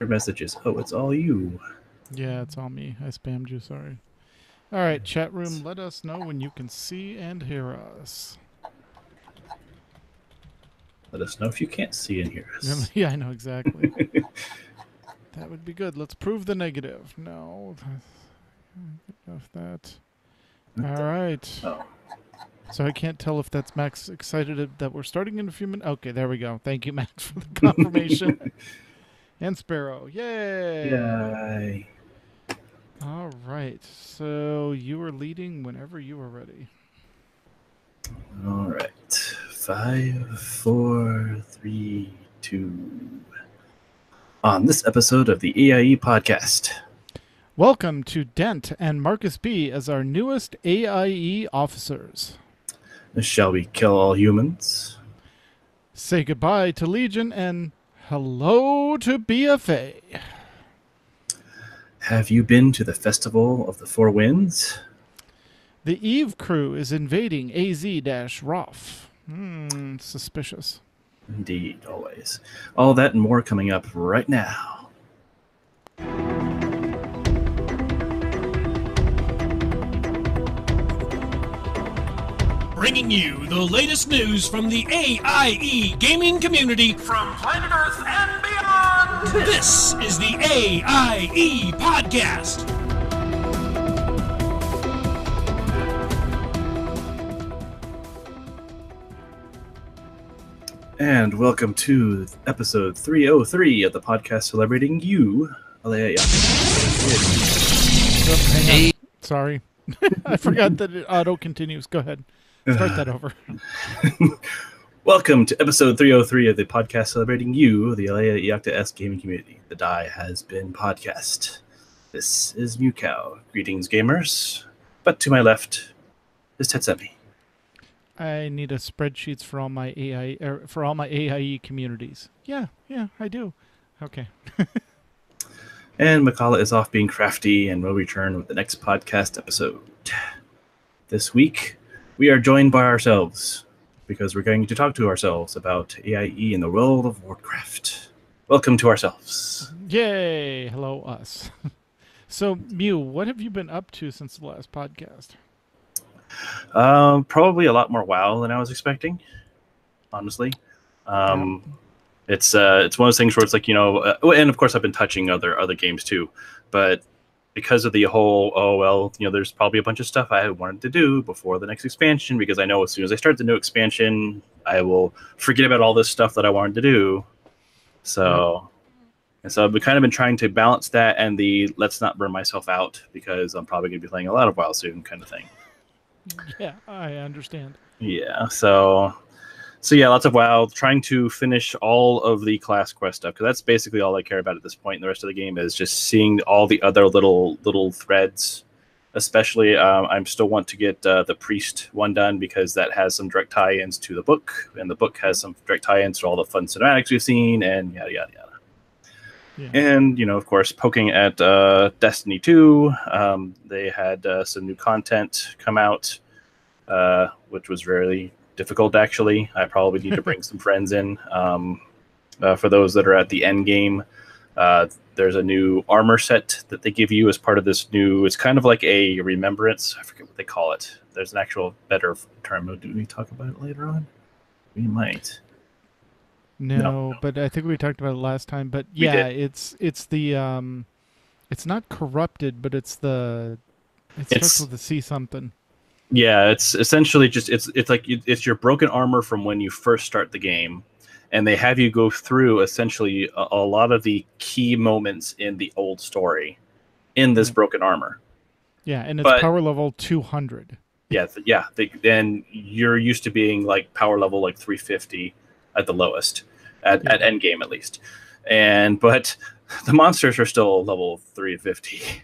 messages. Oh, it's all you. Yeah, it's all me. I spammed you, sorry. All right, chat room, let us know when you can see and hear us. Let us know if you can't see and hear us. Yeah, I know exactly. That would be good. Let's prove the negative. No. Of that. All right. Oh. So I can't tell if that's Max excited that we're starting in a few minutes. Okay, there we go. Thank you, Max, for the confirmation. And Sparrow. Yay! Yay. All right. So you are leading whenever you are ready. All right. 5, 4, 3, 2. On this episode of the AIE Podcast. Welcome to Dent and Marcus B as our newest AIE officers. Shall we kill all humans? Say goodbye to Legion and hello to BFA. Have you been to the Festival of the Four Winds? The Eve crew is invading AZ-ROF. Suspicious. Indeed, always. All that and more coming up right now. Bringing you the latest news from the AIE gaming community from planet Earth and beyond. This is the AIE Podcast. And welcome to episode 303 of the podcast celebrating you, Alea. Hey. Sorry. I forgot that it auto continues. Go ahead. Start that over. Welcome to episode 303 of the podcast celebrating you, the Alea Iacta S gaming community. The Die Has Been podcast. This is Mewcow. Greetings, gamers. But to my left is Tetsemi. I need a spreadsheets for all my AIE communities. Yeah, I do. Okay. And Makala is off being crafty and will return with the next podcast episode. This week, we are joined by ourselves because we're going to talk to ourselves about AIE in the world of Warcraft. Welcome to ourselves. Yay! Hello, us. So, Mew, what have you been up to since the last podcast? Probably a lot more WoW than I was expecting, honestly. It's one of those things where it's like, and of course I've been touching other games too, but because of the whole, there's probably a bunch of stuff I wanted to do before the next expansion, because I know as soon as I start the new expansion, I will forget about all this stuff that I wanted to do. So, And so I've kind of been trying to balance that and the let's not burn myself out, because I'm probably going to be playing a lot of WoW soon kind of thing. Yeah, I understand. Yeah, so yeah, lots of WoW, trying to finish all of the class quest stuff, because that's basically all I care about at this point. And the rest of the game is just seeing all the other little threads. Especially, I still want to get the Priest one done, because that has some direct tie-ins to the book, and the book has some direct tie-ins to all the fun cinematics we've seen, and yada, yada, yada. Yeah. And, of course, poking at Destiny 2, they had some new content come out, which was really difficult, actually. I probably need to bring some friends in. For those that are at the end game, there's a new armor set that they give you as part of this new, it's kind of like a remembrance. I forget what they call it. There's an actual better term. Do we talk about it later on? We might. No, but I think we talked about it last time. But yeah, it's the it's not corrupted, but it starts with a C something. Yeah, it's essentially just it's your broken armor from when you first start the game, and they have you go through essentially a lot of the key moments in the old story in this broken armor. Yeah, and it's power level 200. Yeah. And you're used to being like power level like 350 at the lowest, at end game at least. But the monsters are still level 350.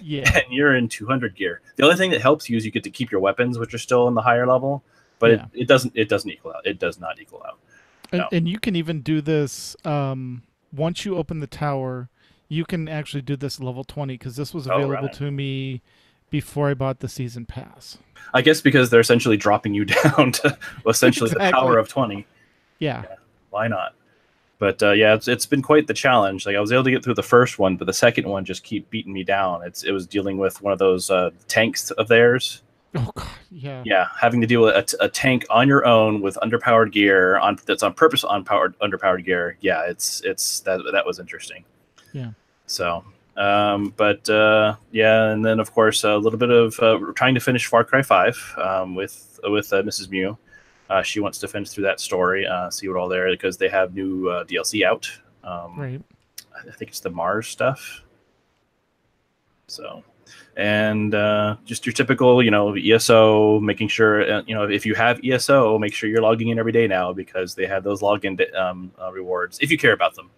Yeah. And you're in 200 gear. The only thing that helps you is you get to keep your weapons, which are still in the higher level, but it doesn't equal out. It does not equal out. No. And you can even do this once you open the tower. You can actually do this level 20, because this was available to me before I bought the season pass. I guess because they're essentially dropping you down to essentially the power of 20. Yeah. Why not? But yeah, it's been quite the challenge. Like I was able to get through the first one, but the second one just keep beating me down. It was dealing with one of those tanks of theirs. Oh god, yeah. Yeah, having to deal with a tank on your own with underpowered gear that's on purpose underpowered gear. Yeah, it's that was interesting. Yeah. So, yeah, and then of course a little bit of trying to finish Far Cry 5 with Mrs. Mew. She wants to finish through that story, see what all there, because they have new DLC out. Right. I think it's the Mars stuff. So, and just your typical, ESO, making sure, if you have ESO, make sure you're logging in every day now because they have those login rewards if you care about them.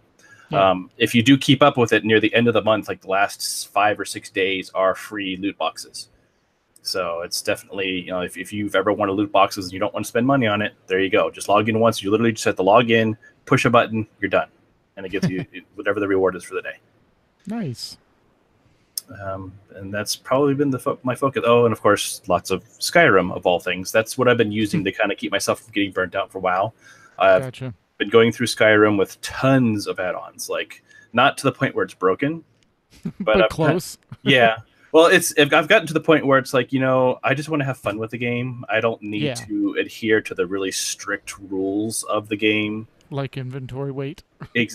Yeah. If you do keep up with it near the end of the month, like the last 5 or 6 days are free loot boxes. So it's definitely, if you've ever wanted loot boxes and you don't want to spend money on it, there you go. Just log in once. You literally just have to log in, push a button, you're done. And it gives you whatever the reward is for the day. Nice. And that's probably been my focus. Oh, and of course, lots of Skyrim, of all things. That's what I've been using to kind of keep myself from getting burnt out for WoW. I've been going through Skyrim with tons of add-ons, like not to the point where it's broken, but close. Yeah. Well, I've gotten to the point where it's like, I just want to have fun with the game. I don't need to adhere to the really strict rules of the game. Like inventory weight.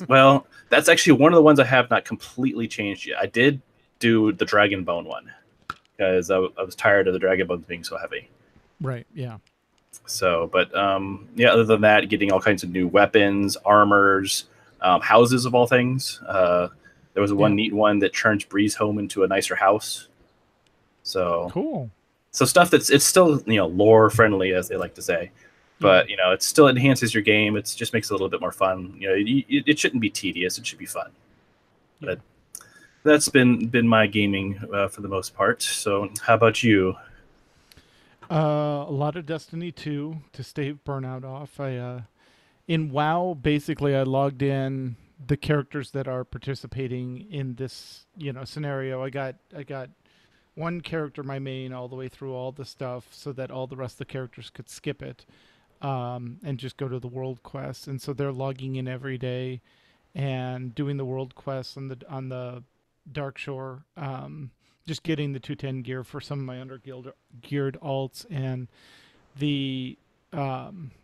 Well, that's actually one of the ones I have not completely changed yet. I did do the Dragon Bone one because I was tired of the Dragon Bones being so heavy. Right, yeah. So, but yeah, other than that, getting all kinds of new weapons, armors, houses of all things. There was one neat one that turns Breeze Home into a nicer house. So cool. So stuff it's still lore friendly, as they like to say, but it still enhances your game. It just makes it a little bit more fun. It shouldn't be tedious. It should be fun. But that's been my gaming for the most part. So how about you? A lot of Destiny 2 to stave burnout off. In WoW, basically I logged in the characters that are participating in this, scenario. I got one character, my main, all the way through all the stuff so that all the rest of the characters could skip it and just go to the world quest. And so they're logging in every day and doing the world quests on the Dark Shore, just getting the 210 gear for some of my geared alts, and the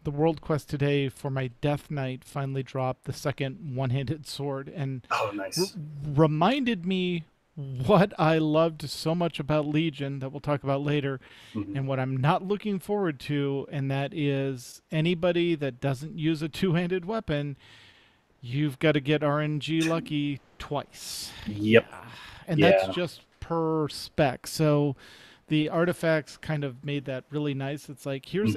world quest today for my Death Knight finally dropped the second one-handed sword and nice. Reminded me what I loved so much about Legion that we'll talk about later, and what I'm not looking forward to, and that is anybody that doesn't use a two-handed weapon, you've got to get RNG lucky twice. Yep. And that's just per spec. So the artifacts kind of made that really nice. It's like, here's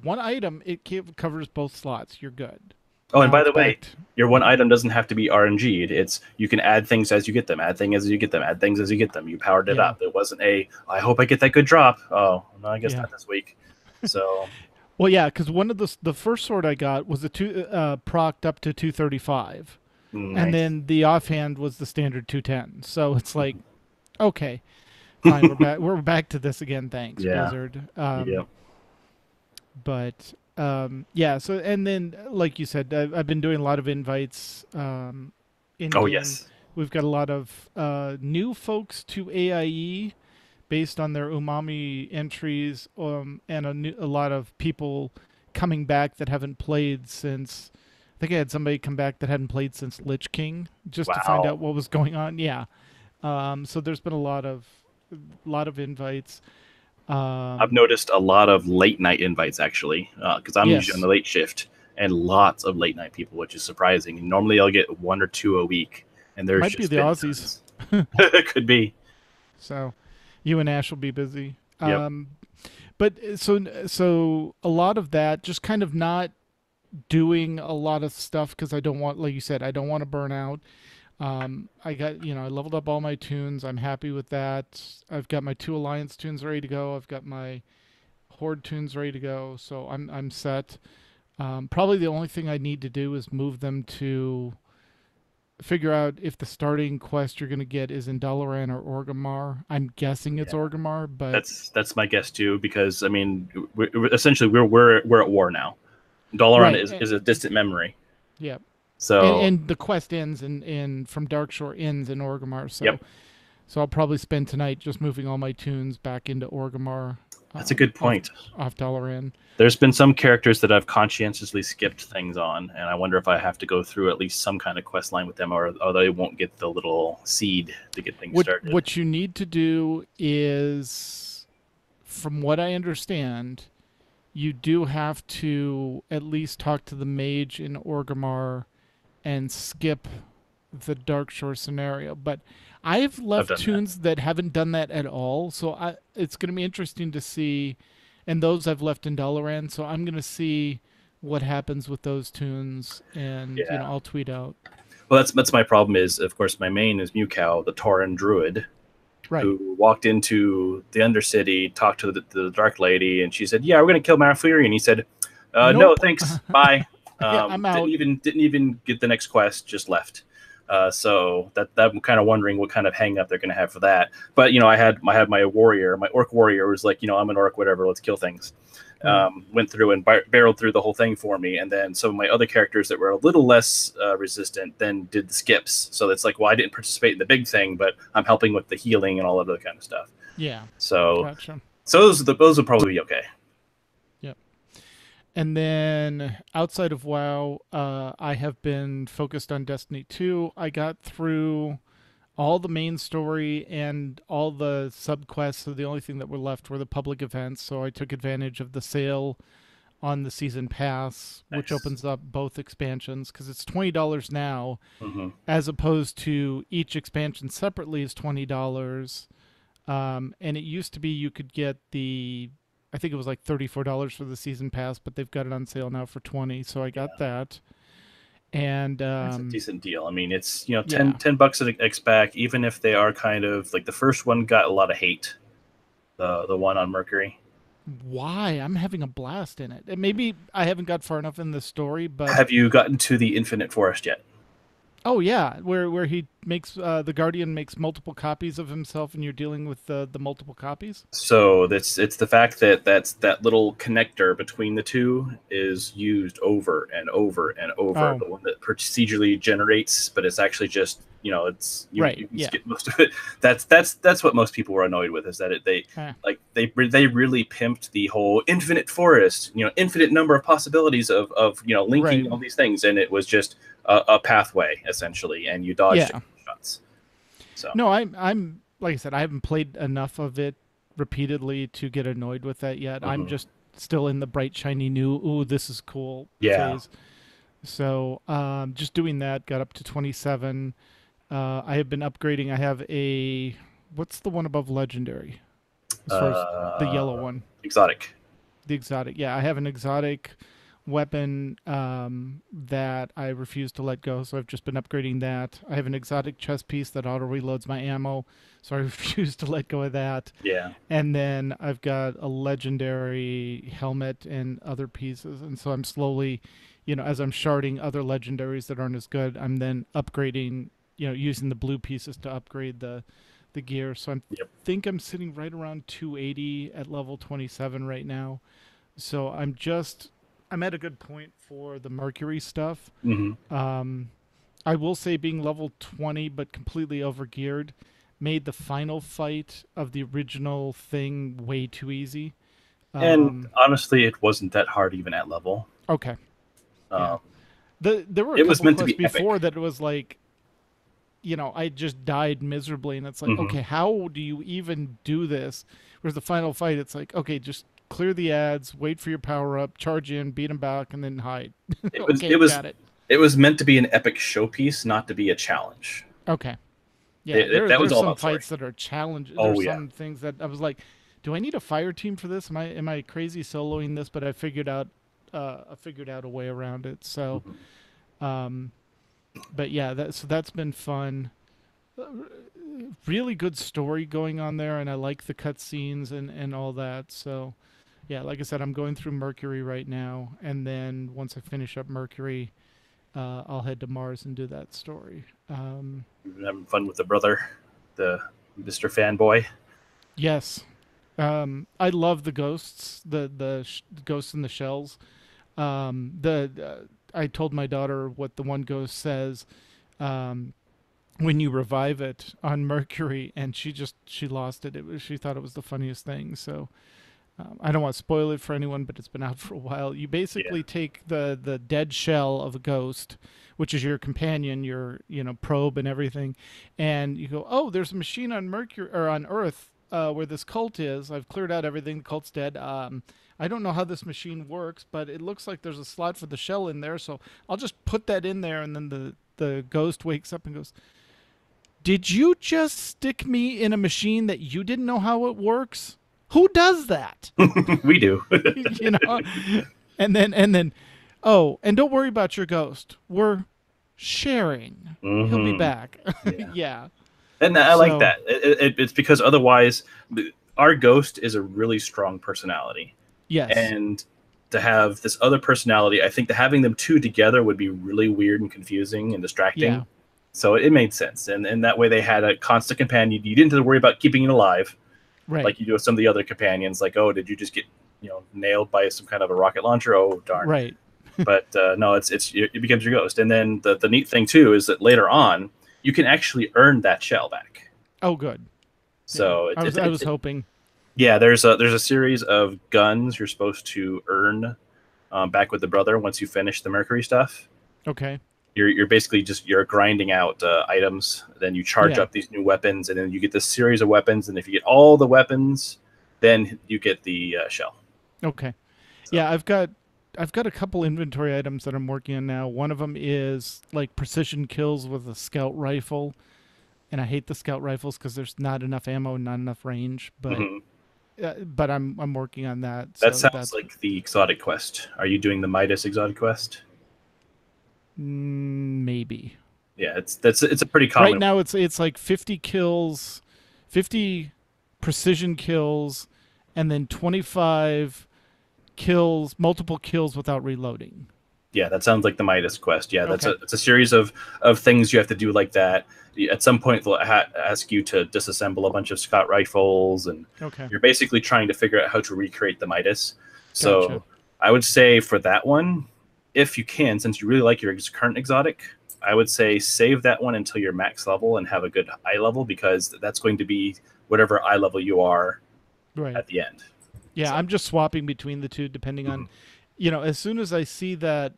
one item, it covers both slots. You're good. Oh, and by the way, your one item doesn't have to be RNG'd. It's you can add things as you get them, add things as you get them, add things as you get them. You powered it up. It wasn't I hope I get that good drop. Oh, no, I guess not this week. So well, yeah, because one of the first sword I got was procced up to 235. Nice. And then the offhand was the standard 210. So it's like, okay, fine, we're back to this again. Thanks, Blizzard. But so, and then like you said, I've been doing a lot of invites. Yes, we've got a lot of new folks to AIE based on their umami entries, and a lot of people coming back that haven't played since. I think I had somebody come back that hadn't played since Lich King just to find out what was going on. Yeah. So there's been a lot of invites. I've noticed a lot of late night invites actually, because I'm usually on the late shift, and lots of late night people, which is surprising. Normally I'll get 1 or 2 a week, and there's might be the Aussies. It could be. So you and Ash will be busy. Yep. But so a lot of that, just kind of not doing a lot of stuff because I don't want, like you said, I don't want to burn out. I got, I leveled up all my tunes. I'm happy with that. I've got my 2 Alliance tunes ready to go. I've got my Horde tunes ready to go. So I'm set. Probably the only thing I need to do is move them to figure out if the starting quest you're going to get is in Dalaran or Orgrimmar. I'm guessing it's Orgrimmar, but that's my guess too, because I mean, essentially we're at war now. Dalaran is a distant memory. Yeah. So and the quest ends in from Darkshore ends in Orgrimmar. So yep, so I'll probably spend tonight just moving all my tunes back into Orgrimmar. that's a good Off point. Dalaran. There's been some characters that I've conscientiously skipped things on, and I wonder if I have to go through at least some kind of quest line with them, or they won't get the little seed to get things started. What you need to do is, from what I understand, you do have to at least talk to the mage in Orgrimmar and skip the Darkshore scenario. But I've left tunes that haven't done that at all, so it's going to be interesting to see. And those I've left in Dalaran, so I'm going to see what happens with those tunes, and I'll tweet out. Well, that's my problem. Is of course my main is Mewcow, the Tauren druid, right, who walked into the Undercity, talked to the Dark Lady, and she said, "Yeah, we're going to kill Malfurion," and he said, nope. "No, thanks, bye." I'm out. Didn't even get the next quest, just left. So that I'm kind of wondering what kind of hang up they're going to have for that. But I had my warrior, my orc warrior was like, I'm an orc, whatever, let's kill things. Went through and barreled through the whole thing for me, and then some of my other characters that were a little less resistant then did the skips. So it's like, well, I didn't participate in the big thing, but I'm helping with the healing and all of that kind of stuff. Yeah. So gotcha. So those will probably be okay. And then outside of WoW, I have been focused on Destiny 2. I got through all the main story and all the subquests, so the only thing that were left were the public events. So I took advantage of the sale on the season pass, which opens up both expansions, because it's $20 now, as opposed to each expansion separately is $20. And it used to be you could get I think it was like $34 for the season pass, but they've got it on sale now for $20. So I got that. And that's a decent deal. I mean, it's $10 an X pack, even if they are kind of like the first one got a lot of hate. The one on Mercury. Why? I'm having a blast in it. And maybe I haven't got far enough in the story, but have you gotten to the Infinite Forest yet? Oh yeah, where he makes the Guardian makes multiple copies of himself, and you're dealing with the multiple copies. So it's the fact that little connector between the two is used over and over and over. Oh. The one that procedurally generates, but it's actually just you can skip most of it. That's what most people were annoyed with, is that they really pimped the whole infinite forest, infinite number of possibilities of linking all these things, and it was just a pathway essentially, and you dodged shots. So no, I'm like I said, I haven't played enough of it repeatedly to get annoyed with that yet. I'm just still in the bright shiny new ooh, this is cool phase. So just doing that, got up to 27. I have been upgrading. I have what's the one above legendary? As far as the yellow one. Exotic. The exotic. Yeah, I have an exotic weapon that I refuse to let go, so I've just been upgrading that. I have an exotic chest piece that auto reloads my ammo, so I refuse to let go of that. Yeah. And then I've got a legendary helmet and other pieces, and so I'm slowly, as I'm sharding other legendaries that aren't as good, I'm then upgrading, using the blue pieces to upgrade the gear. So I think I'm sitting right around 280 at level 27 right now. So I'm at a good point for the Mercury stuff. I will say being level 20 but completely overgeared made the final fight of the original thing way too easy. And honestly, it wasn't that hard even at level. Okay. There were a couple quests before that it was like, I just died miserably, and it's like, okay, how do you even do this? Whereas the final fight, it's like, okay, just clear the ads, wait for your power up, charge in, beat them back, and then hide. It was meant to be an epic showpiece, not to be a challenge. Okay. Yeah, there's some fights that are challenges. Oh, there's some things that I was like, do I need a fire team for this? Am I crazy soloing this? But I figured out a way around it. So, but yeah, that's been fun. Really good story going on there, and I like the cutscenes and all that. So, yeah, like I said, I'm going through Mercury right now, and then once I finish up Mercury, I'll head to Mars and do that story. You've been having fun with the brother, the Mr. Fanboy. Yes, I love the ghosts, the ghosts in the shells. I told my daughter what the one ghost says when you revive it on Mercury, and she lost it. She thought it was the funniest thing. So I don't want to spoil it for anyone, but it's been out for a while. You basically take the dead shell of a ghost, which is your companion, your probe and everything, and you go, oh, there's a machine on Mercury or on Earth where this cult is. I've cleared out everything. The cult's dead. I don't know how this machine works, but it looks like there's a slot for the shell in there, so I'll just put that in there. And then the ghost wakes up and goes, did you just stick me in a machine that you didn't know how it works? Who does that? We do. And then, oh, and don't worry about your ghost. We're sharing. He'll be back. Yeah. And I like that. It's because otherwise our ghost is a really strong personality. Yes. And to have this other personality, I think that having them two together would be really weird and confusing and distracting. Yeah. So it made sense. And that way they had a constant companion. You didn't have to worry about keeping it alive. Right. Like you do with some of the other companions. Like, oh, did you just get nailed by some kind of a rocket launcher? Oh, darn. Right. But no, it becomes your ghost. And then the neat thing, too, is that later on, you can actually earn that shell back. Oh, good. So yeah. I was hoping. Yeah, there's a series of guns you're supposed to earn back with the brother once you finish the Mercury stuff. Okay. You're basically you're grinding out items. Then you charge up these new weapons, and then you get this series of weapons. And if you get all the weapons, then you get the shell. Okay. So. Yeah, I've got a couple inventory items that I'm working on now. One of them is like precision kills with a scout rifle, and I hate the scout rifles because there's not enough ammo and not enough range. But but I'm working on that. That sounds like the exotic quest. Are you doing the Midas exotic quest? Maybe. Yeah, it's a pretty common. Right now it's like 50 kills, 50 precision kills, and then 25 kills, multiple kills without reloading. Yeah, that sounds like the Midas quest. Yeah, it's a series of things you have to do like that. At some point, they'll ask you to disassemble a bunch of scout rifles, and you're basically trying to figure out how to recreate the Midas. So gotcha. I would say for that one, if you can, since you really like your current exotic, I would say save that one until you're max level and have a good eye level, because that's going to be whatever eye level you are at the end. Yeah, so. I'm just swapping between the two depending on, as soon as I see that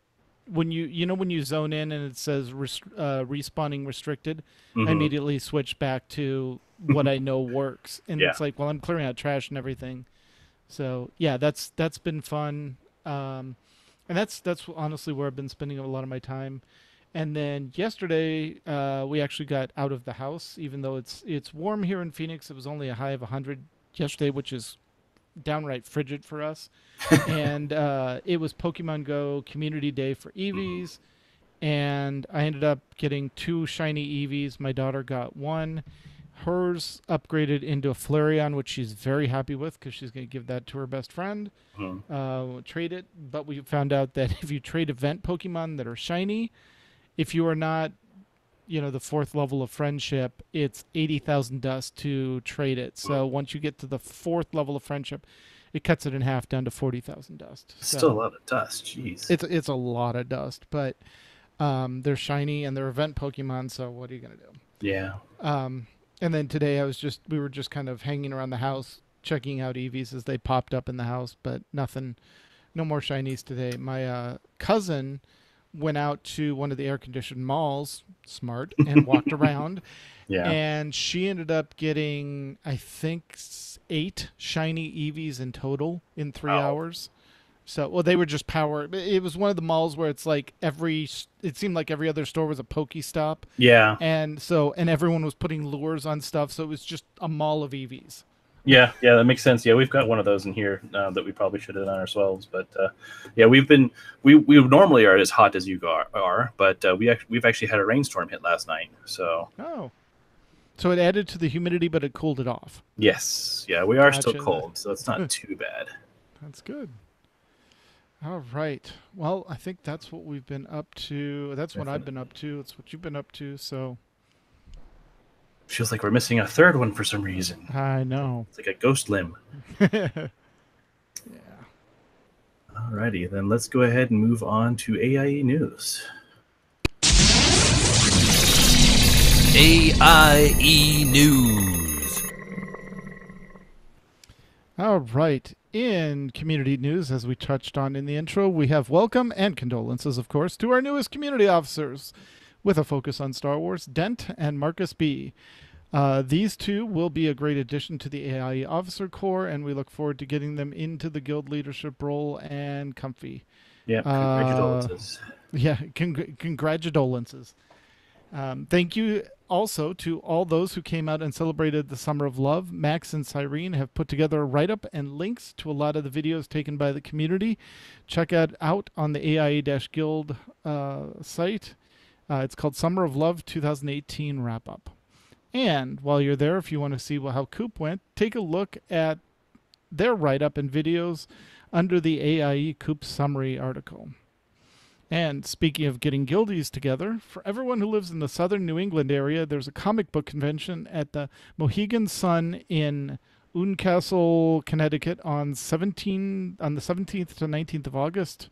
when you zone in and it says respawning restricted, I immediately switch back to what I know works. And it's like, well, I'm clearing out trash and everything. So yeah, that's been fun. And that's honestly where I've been spending a lot of my time. And then yesterday, we actually got out of the house, even though it's warm here in Phoenix. It was only a high of 100 yesterday, which is downright frigid for us. And it was Pokemon Go Community Day for Eevees. And I ended up getting 2 shiny Eevees. My daughter got 1. Hers upgraded into a Flareon, which she's very happy with because she's going to give that to her best friend. Trade it. But we found out that if you trade event Pokemon that are shiny, if you are not, the 4th level of friendship, it's 80,000 dust to trade it. So once you get to the 4th level of friendship, it cuts it in half down to 40,000 dust. Still a lot of dust. Jeez. It's a lot of dust, but they're shiny and they're event Pokemon. So what are you going to do? Yeah. And then today we were just kind of hanging around the house, checking out Eevees as they popped up in the house, but no more shinies today. My cousin went out to one of the air-conditioned malls, smart, and walked around. Yeah. And she ended up getting, I think, 8 shiny Eevees in total in 3 hours. So, well, they were just power. It was one of the malls where it's like it seemed like every other store was a Pokestop. Yeah. And everyone was putting lures on stuff. So it was just a mall of Eevees. Yeah, that makes sense. Yeah, we've got one of those in here that we probably should have done ourselves. But yeah, we normally are as hot as you are, but we've actually had a rainstorm hit last night. So. Oh. So it added to the humidity, but it cooled it off. Yes. Yeah, we are still cold, so it's not too bad. That's good. All right. Well, I think that's what we've been up to. That's what I've been up to. It's what you've been up to. So feels like we're missing a third one for some reason. I know. It's like a ghost limb. Yeah. Alrighty, then let's go ahead and move on to AIE News. AIE News. All right. In community news, as we touched on in the intro, we have welcome and condolences, of course, to our newest community officers with a focus on Star Wars, Dent and Marcus B. These two will be a great addition to the AIE Officer Corps, and we look forward to getting them into the guild leadership role and comfy. Yeah, congratulations. Congratulations. Thank you also to all those who came out and celebrated the Summer of Love. Max and Cyrene have put together a write-up and links to a lot of the videos taken by the community. Check it out on the AIE-Guild site. It's called Summer of Love 2018 Wrap-Up. And while you're there, if you want to see how Coop went, take a look at their write-up and videos under the AIE Coop Summary article. And speaking of getting guildies together, for everyone who lives in the southern New England area, there's a comic book convention at the Mohegan Sun in Uncastle, Connecticut on the 17th to 19th of August.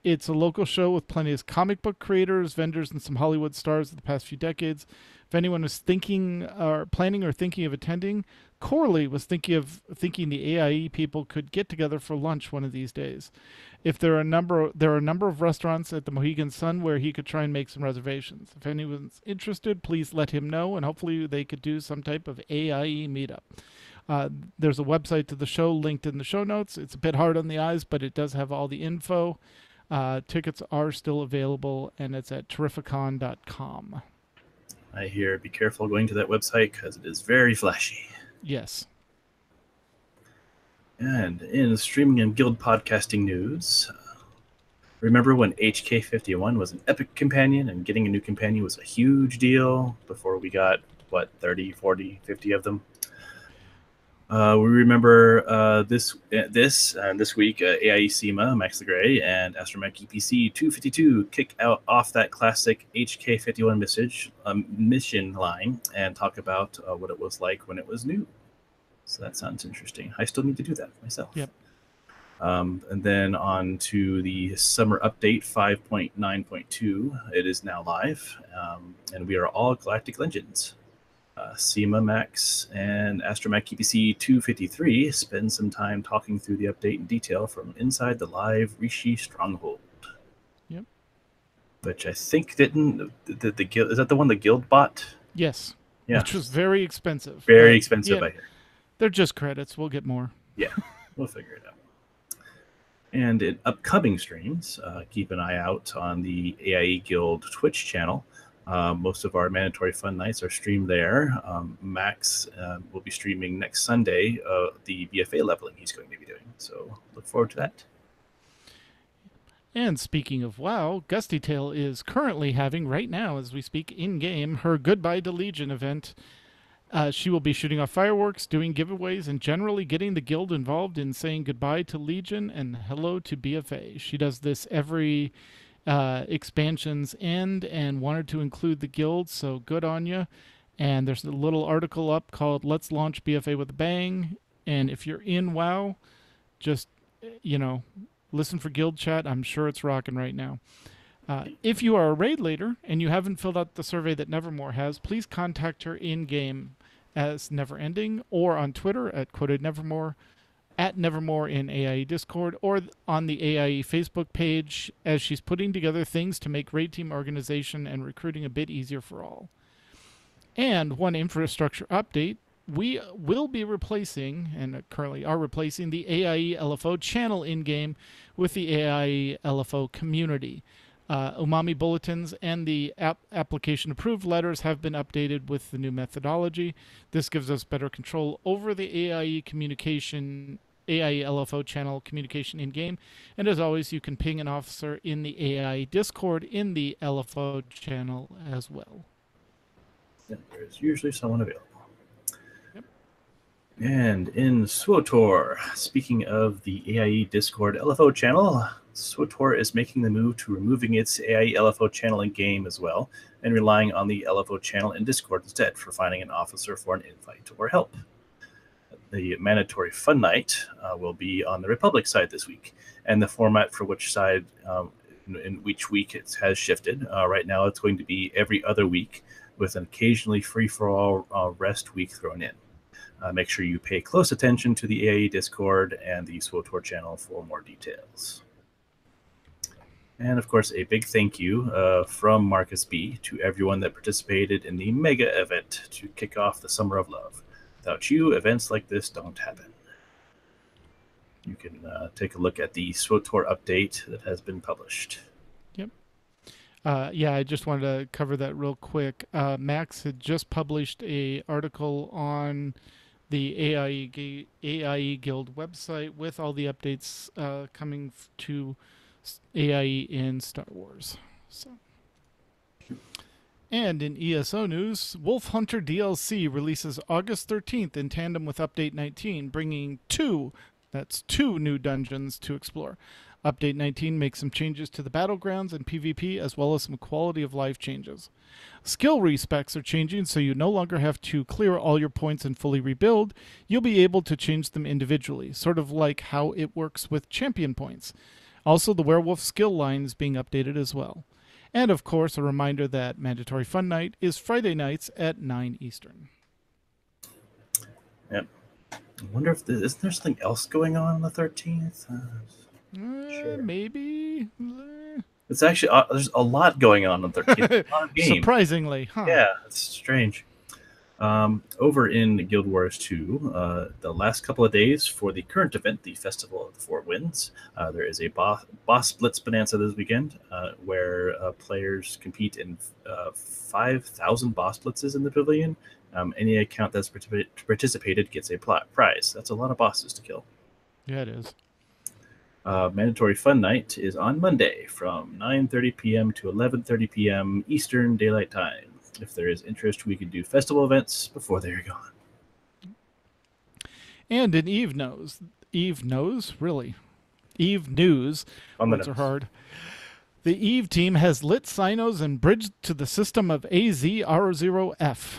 It's a local show with plenty of comic book creators, vendors, and some Hollywood stars of the past few decades. If anyone was planning or thinking of attending, Corley was thinking the AIE people could get together for lunch one of these days. There are a number of restaurants at the Mohegan Sun where he could try and make some reservations. If anyone's interested, please let him know, and hopefully they could do some type of AIE meetup. There's a website to the show linked in the show notes. It's a bit hard on the eyes, but it does have all the info. Tickets are still available, and it's at terrificon.com. I hear be careful going to that website because it is very flashy. Yes. And in streaming and guild podcasting news, remember when HK51 was an epic companion and getting a new companion was a huge deal before we got, 30, 40, 50 of them? We remember this week, AIE SEMA, Max the Gray, and Astromech EPC 252 kick off that classic HK51 mission line and talk about what it was like when it was new. So that sounds interesting. I still need to do that myself. Yep. And then on to the summer update 5.9.2. It is now live, and we are all Galactic Legends. SEMA Max and Astromech EPC 253 spend some time talking through the update in detail from inside the live Rishi Stronghold. Yep. Which I think didn't the guild, is that the one the guild bought? Yes. Yeah. Which was very expensive. Very expensive, I hear. They're just credits. We'll get more. Yeah, we'll figure it out. And in upcoming streams, keep an eye out on the AIE Guild Twitch channel. Most of our mandatory fun nights are streamed there. Max will be streaming next Sunday the BFA leveling he's going to be doing. So look forward to that. And speaking of WoW, Gusty Tail is currently having, right now as we speak in-game, her Goodbye to Legion event. She will be shooting off fireworks, doing giveaways, and generally getting the guild involved in saying goodbye to Legion and hello to BFA. She does this every expansion's end and wanted to include the guild, so good on you. And there's a little article up called Let's Launch BFA with a Bang. And if you're in WoW, just, listen for guild chat. I'm sure it's rocking right now. If you are a raid leader and you haven't filled out the survey that Nevermore has, please contact her in-game as Neverending or on Twitter at quoted Nevermore, at Nevermore in AIE Discord, or on the AIE Facebook page as she's putting together things to make raid team organization and recruiting a bit easier for all. And one infrastructure update, we will be replacing, and currently are replacing, the AIE LFO channel in-game with the AIE LFO community. Umami bulletins and the application approved letters have been updated with the new methodology. This gives us better control over the AIE communication, AIE LFO channel communication in-game. And as always, you can ping an officer in the AIE Discord in the LFO channel as well. Yeah, there's usually someone available. Yep. And in SWOTOR, speaking of the AIE Discord LFO channel, SWOTOR is making the move to removing its AIE LFO channel in-game as well, and relying on the LFO channel in Discord instead for finding an officer for an invite or help. the mandatory fun night will be on the Republic side this week, and the format for which side in which week it has shifted. Right now, it's going to be every other week with an occasionally free-for-all rest week thrown in. Make sure you pay close attention to the AIE Discord and the SWTOR channel for more details. And, of course, a big thank you from Marcus B. to everyone that participated in the mega event to kick off the Summer of Love. Without you, events like this don't happen. You can take a look at the SWTOR update that has been published. Yep. Yeah, I just wanted to cover that real quick. Max had just published an article on the AIE Guild website with all the updates coming to AIE in Star Wars. So. And in ESO news, Wolf Hunter DLC releases August 13th in tandem with Update 19, bringing two new dungeons to explore. Update 19 makes some changes to the battlegrounds and PvP, as well as some quality of life changes. Skill respecs are changing, so you no longer have to clear all your points and fully rebuild. You'll be able to change them individually, sort of like how it works with champion points. Also, the werewolf skill line is being updated as well. And, of course, a reminder that Mandatory Fun Night is Friday nights at 9 Eastern. Yep. I wonder if isn't there something else going on the 13th? Sure. Maybe. It's actually, there's a lot going on the 13th. A lot of games. Surprisingly, huh? Yeah, it's strange. Over in Guild Wars 2, the last couple of days for the current event, the Festival of the Four Winds, there is a boss blitz bonanza this weekend where players compete in 5,000 boss blitzes in the pavilion. Any account that's participated gets a prize. That's a lot of bosses to kill. Yeah, it is. Mandatory Fun Night is on Monday from 9:30 p.m. to 11:30 p.m. Eastern Daylight Time. If there is interest, we could do festival events before they're gone. And in Eve News, really? Eve News, words are hard. The Eve team has lit Sinos and bridged to the system of AZR0F,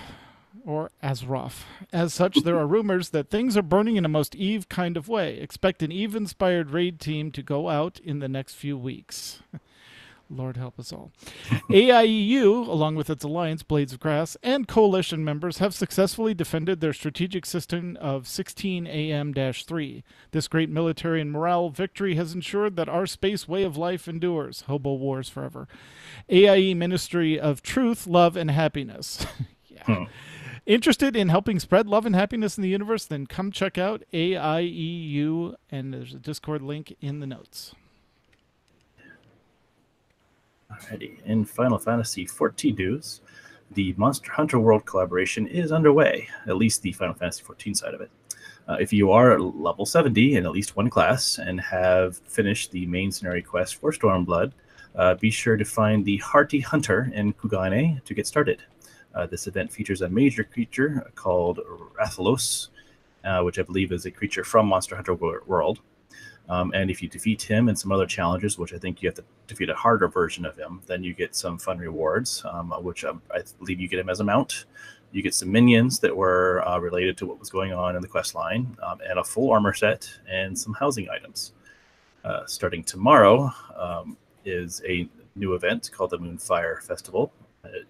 or Azeroth. As such, there are rumors that things are burning in a most Eve kind of way. Expect an Eve-inspired raid team to go out in the next few weeks. Lord help us all. AIEU, along with its alliance, Blades of Grass, and coalition members have successfully defended their strategic system of 16 AM-3. This great military and morale victory has ensured that our space way of life endures. Hobo wars forever. AIE Ministry of Truth, Love, and Happiness. Yeah. Interested in helping spread love and happiness in the universe? Then come check out AIEU, and there's a Discord link in the notes. Alrighty, in Final Fantasy XIV news, the Monster Hunter World collaboration is underway, at least the Final Fantasy XIV side of it. If you are level 70 in at least one class and have finished the main scenario quest for Stormblood, be sure to find the Hearty Hunter in Kugane to get started. This event features a major creature called Rathalos, which I believe is a creature from Monster Hunter World. And if you defeat him and some other challenges, which I think you have to defeat a harder version of him, then you get some fun rewards, which I believe you get him as a mount. You get some minions that were related to what was going on in the quest line, and a full armor set and some housing items. Starting tomorrow is a new event called the Moonfire Festival.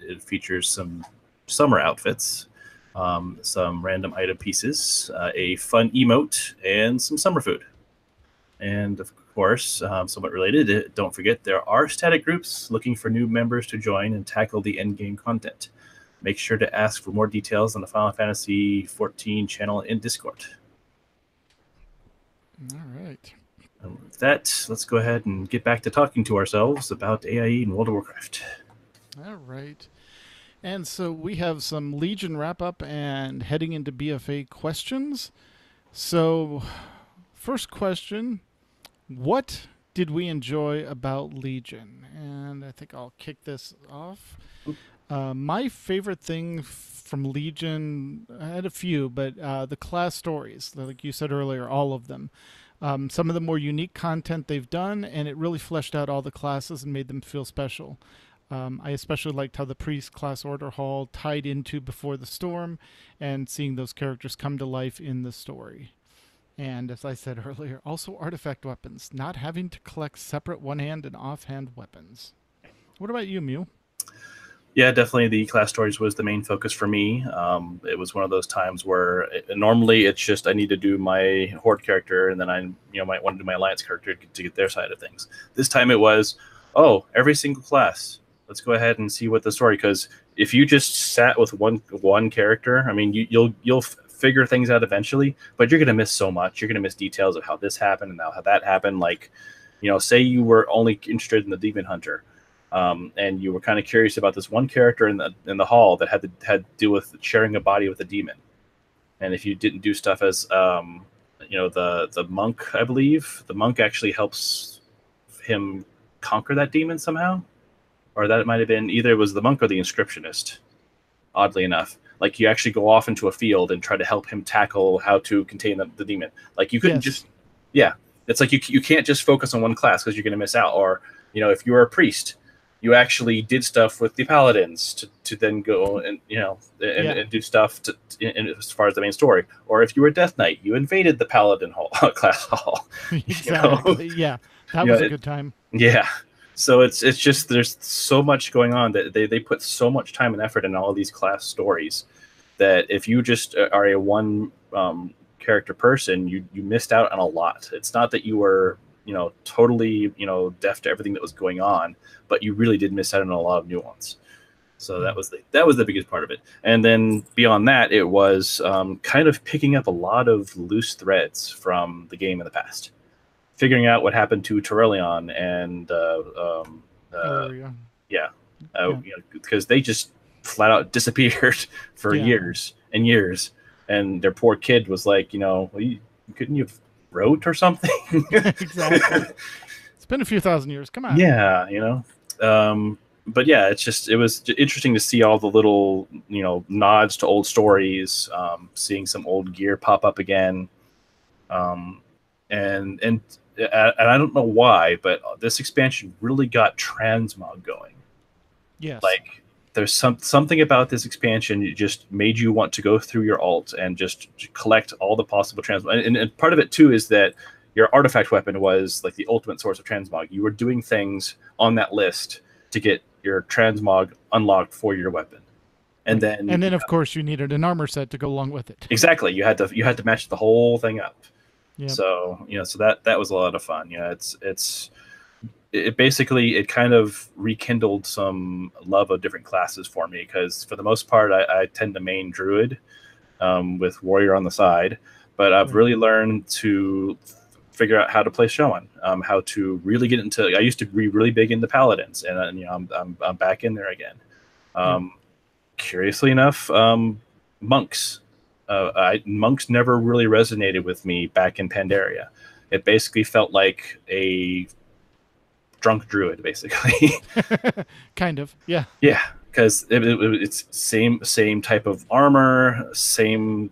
It features some summer outfits, some random item pieces, a fun emote, and some summer food. And, of course, somewhat related, don't forget there are static groups looking for new members to join and tackle the endgame content. Make sure to ask for more details on the Final Fantasy XIV channel in Discord. All right. And with that, let's go ahead and get back to talking to ourselves about AIE and World of Warcraft. All right. And so we have some Legion wrap-up and heading into BFA questions. So, first question, what did we enjoy about Legion? And I think I'll kick this off. My favorite thing from Legion, I had a few, but the class stories, like you said earlier, all of them. Some of the more unique content they've done, and it really fleshed out all the classes and made them feel special. I especially liked how the priest class order hall tied into Before the Storm, and seeing those characters come to life in the story. And as I said earlier, also artifact weapons, not having to collect separate one-hand and offhand weapons. What about you, Mew? Yeah, definitely the class stories was the main focus for me. It was one of those times where normally it's just I need to do my Horde character, and then I might want to do my Alliance character to get their side of things. This time it was, every single class. Let's go ahead and see what the story. Because if you just sat with one character, I mean, you'll figure things out eventually, but you're gonna miss so much. You're gonna miss details of how this happened and how that happened. Like, say you were only interested in the Demon Hunter. And you were kind of curious about this one character in the hall that had to deal with sharing a body with a demon. And if you didn't do stuff as the monk, I believe the monk actually helps him conquer that demon somehow, or that it might have been either it was the monk or the inscriptionist. Oddly enough, like you actually go off into a field and try to help him tackle how to contain the demon. Like you couldn't it's like you can't just focus on one class because you're going to miss out. Or if you were a priest, you actually did stuff with the paladins to then go and and do stuff as far as the main story. Or if you were a Death Knight, you invaded the paladin class hall. Exactly. Yeah, that was a good time. Yeah. So it's just there's so much going on that they put so much time and effort in all of these class stories that if you just are a one character person, you missed out on a lot. It's not that you were totally deaf to everything that was going on, but you really did miss out on a lot of nuance. So that was the biggest part of it. And then beyond that, it was kind of picking up a lot of loose threads from the game in the past, figuring out what happened to Torellion and because they just flat out disappeared for years and years, and their poor kid was like, couldn't you have wrote or something? Exactly. It's been a few thousand years. Come on. Yeah, but yeah, it was interesting to see all the little nods to old stories, seeing some old gear pop up again, and I don't know why, but this expansion really got transmog going. Yes. Like there's something about this expansion that just made you want to go through your alt and just collect all the possible transmog. And part of it too is that your artifact weapon was like the ultimate source of transmog. You were doing things on that list to get your transmog unlocked for your weapon. And then of course you needed an armor set to go along with it. Exactly. You had to match the whole thing up. Yep. So, so that was a lot of fun. It basically, it kind of rekindled some love of different classes for me, because for the most part, I tend to main druid with warrior on the side, but I've really learned to figure out how to play shaman, how to really get into. I used to be really big into paladins, and I'm back in there again. Curiously enough, monks. Monks never really resonated with me back in Pandaria. It basically felt like a drunk druid, basically. Kind of, yeah. Yeah, because it's same type of armor, same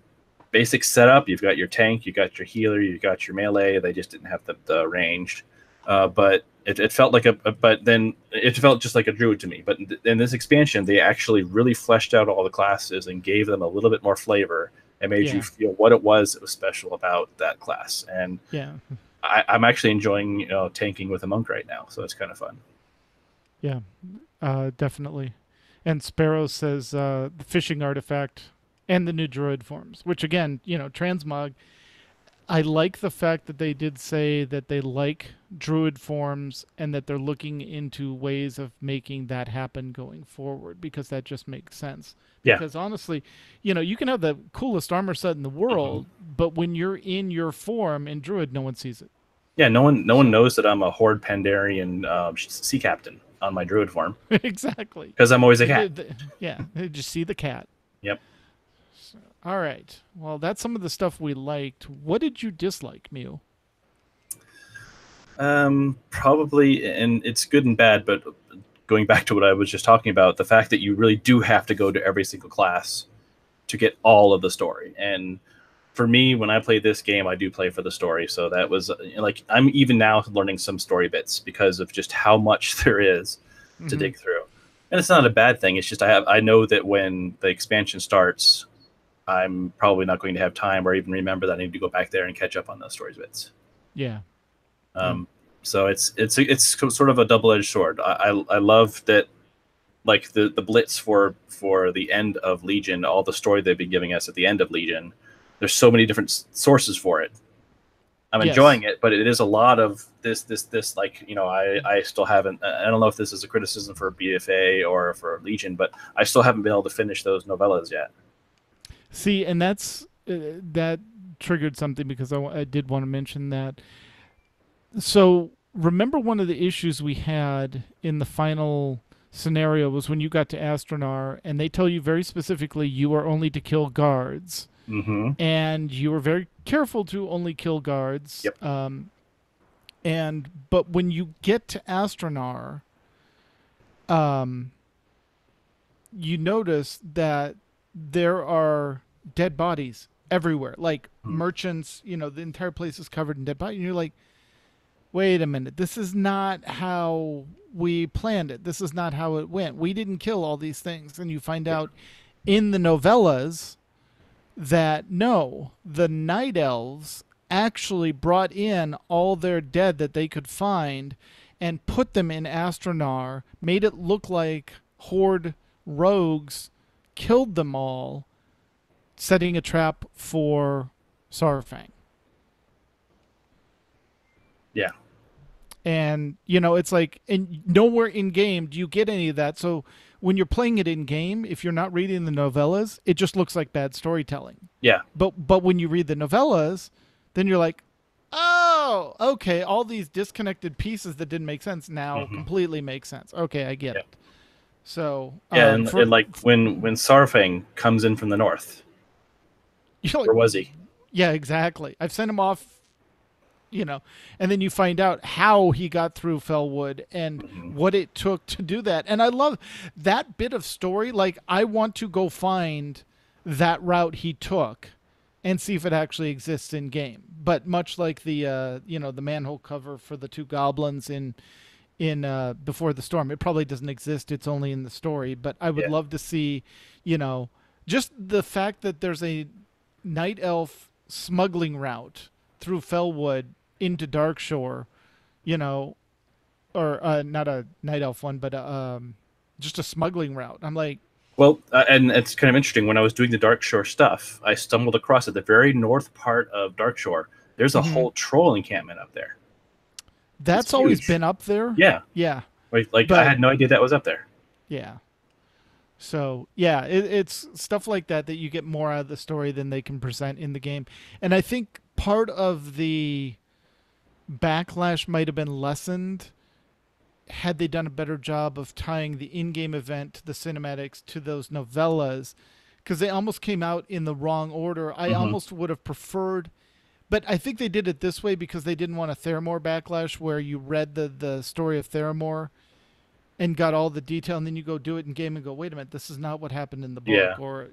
basic setup. You've got your tank, you got your healer, you got your melee. They just didn't have the ranged. But it felt like but then it felt just like a druid to me. But in this expansion, they actually really fleshed out all the classes and gave them a little bit more flavor and made you feel what it was that was special about that class. And I'm actually enjoying tanking with a monk right now, so it's kind of fun. Yeah, definitely. And Sparrow says the fishing artifact and the new druid forms, which again, transmog. I like the fact that they did say that they like druid forms and that they're looking into ways of making that happen going forward, because that just makes sense. Yeah. Because honestly, you can have the coolest armor set in the world, but when you're in your form in druid, no one sees it. Yeah, no one knows that I'm a Horde Pandarian sea captain on my druid form. Exactly. Because I'm always a cat. They just see the cat. Yep. All right. Well, that's some of the stuff we liked. What did you dislike, Mew? Probably, and it's good and bad, but going back to what I was just talking about, the fact that you really do have to go to every single class to get all of the story. And for me, when I play this game, I do play for the story. So that was like, I'm even now learning some story bits because of just how much there is to dig through. And it's not a bad thing. It's just I know that when the expansion starts, I'm probably not going to have time or even remember that I need to go back there and catch up on those stories bits. Yeah. So it's sort of a double-edged sword. I love that, like the blitz for the end of Legion, all the story they've been giving us at the end of Legion. There's so many different sources for it. I'm enjoying it, but it is a lot of this. Like, I still haven't. I don't know if this is a criticism for BFA or for Legion, but I still haven't been able to finish those novellas yet. See, and that triggered something because I did want to mention that. So remember, one of the issues we had in the final scenario was when you got to Astronar, and they tell you very specifically you are only to kill guards. Mm-hmm. And you were very careful to only kill guards. Yep. But when you get to Astronar, you notice that there are dead bodies everywhere. Like merchants, the entire place is covered in dead bodies. And you're like, wait a minute, this is not how we planned it. This is not how it went. We didn't kill all these things. And you find out in the novellas that no, the Night Elves actually brought in all their dead that they could find and put them in Astronar, made it look like Horde rogues killed them all, setting a trap for Saurfang. Yeah. And, it's like, and nowhere in game do you get any of that. So when you're playing it in game, if you're not reading the novellas, it just looks like bad storytelling. Yeah. But when you read the novellas, then you're like, oh, okay, all these disconnected pieces that didn't make sense now completely make sense. Okay, I get it. So and like when Saurfang comes in from the north, where was he? Yeah, exactly. I've sent him off. And then you find out how he got through Fellwood and what it took to do that. And I love that bit of story. Like, I want to go find that route he took and see if it actually exists in game. But much like the the manhole cover for the two goblins in Before the Storm, it probably doesn't exist. It's only in the story. But I would love to see, just the fact that there's a night elf smuggling route through Fellwood into Darkshore, or not a night elf one, but just a smuggling route. I'm like, well, and it's kind of interesting. When I was doing the Darkshore stuff, I stumbled across at the very north part of Darkshore. There's a whole troll encampment up there. That's always been up there. Yeah, yeah. Like I had no idea that was up there. Yeah. So yeah, it's stuff like that you get more out of the story than they can present in the game, and I think part of the backlash might have been lessened had they done a better job of tying the in-game event to the cinematics to those novellas, because they almost came out in the wrong order. I almost would have preferred, but I think they did it this way because they didn't want a Theramore backlash where you read the story of Theramore and got all the detail, and then you go do it in game and go, wait a minute, this is not what happened in the book, or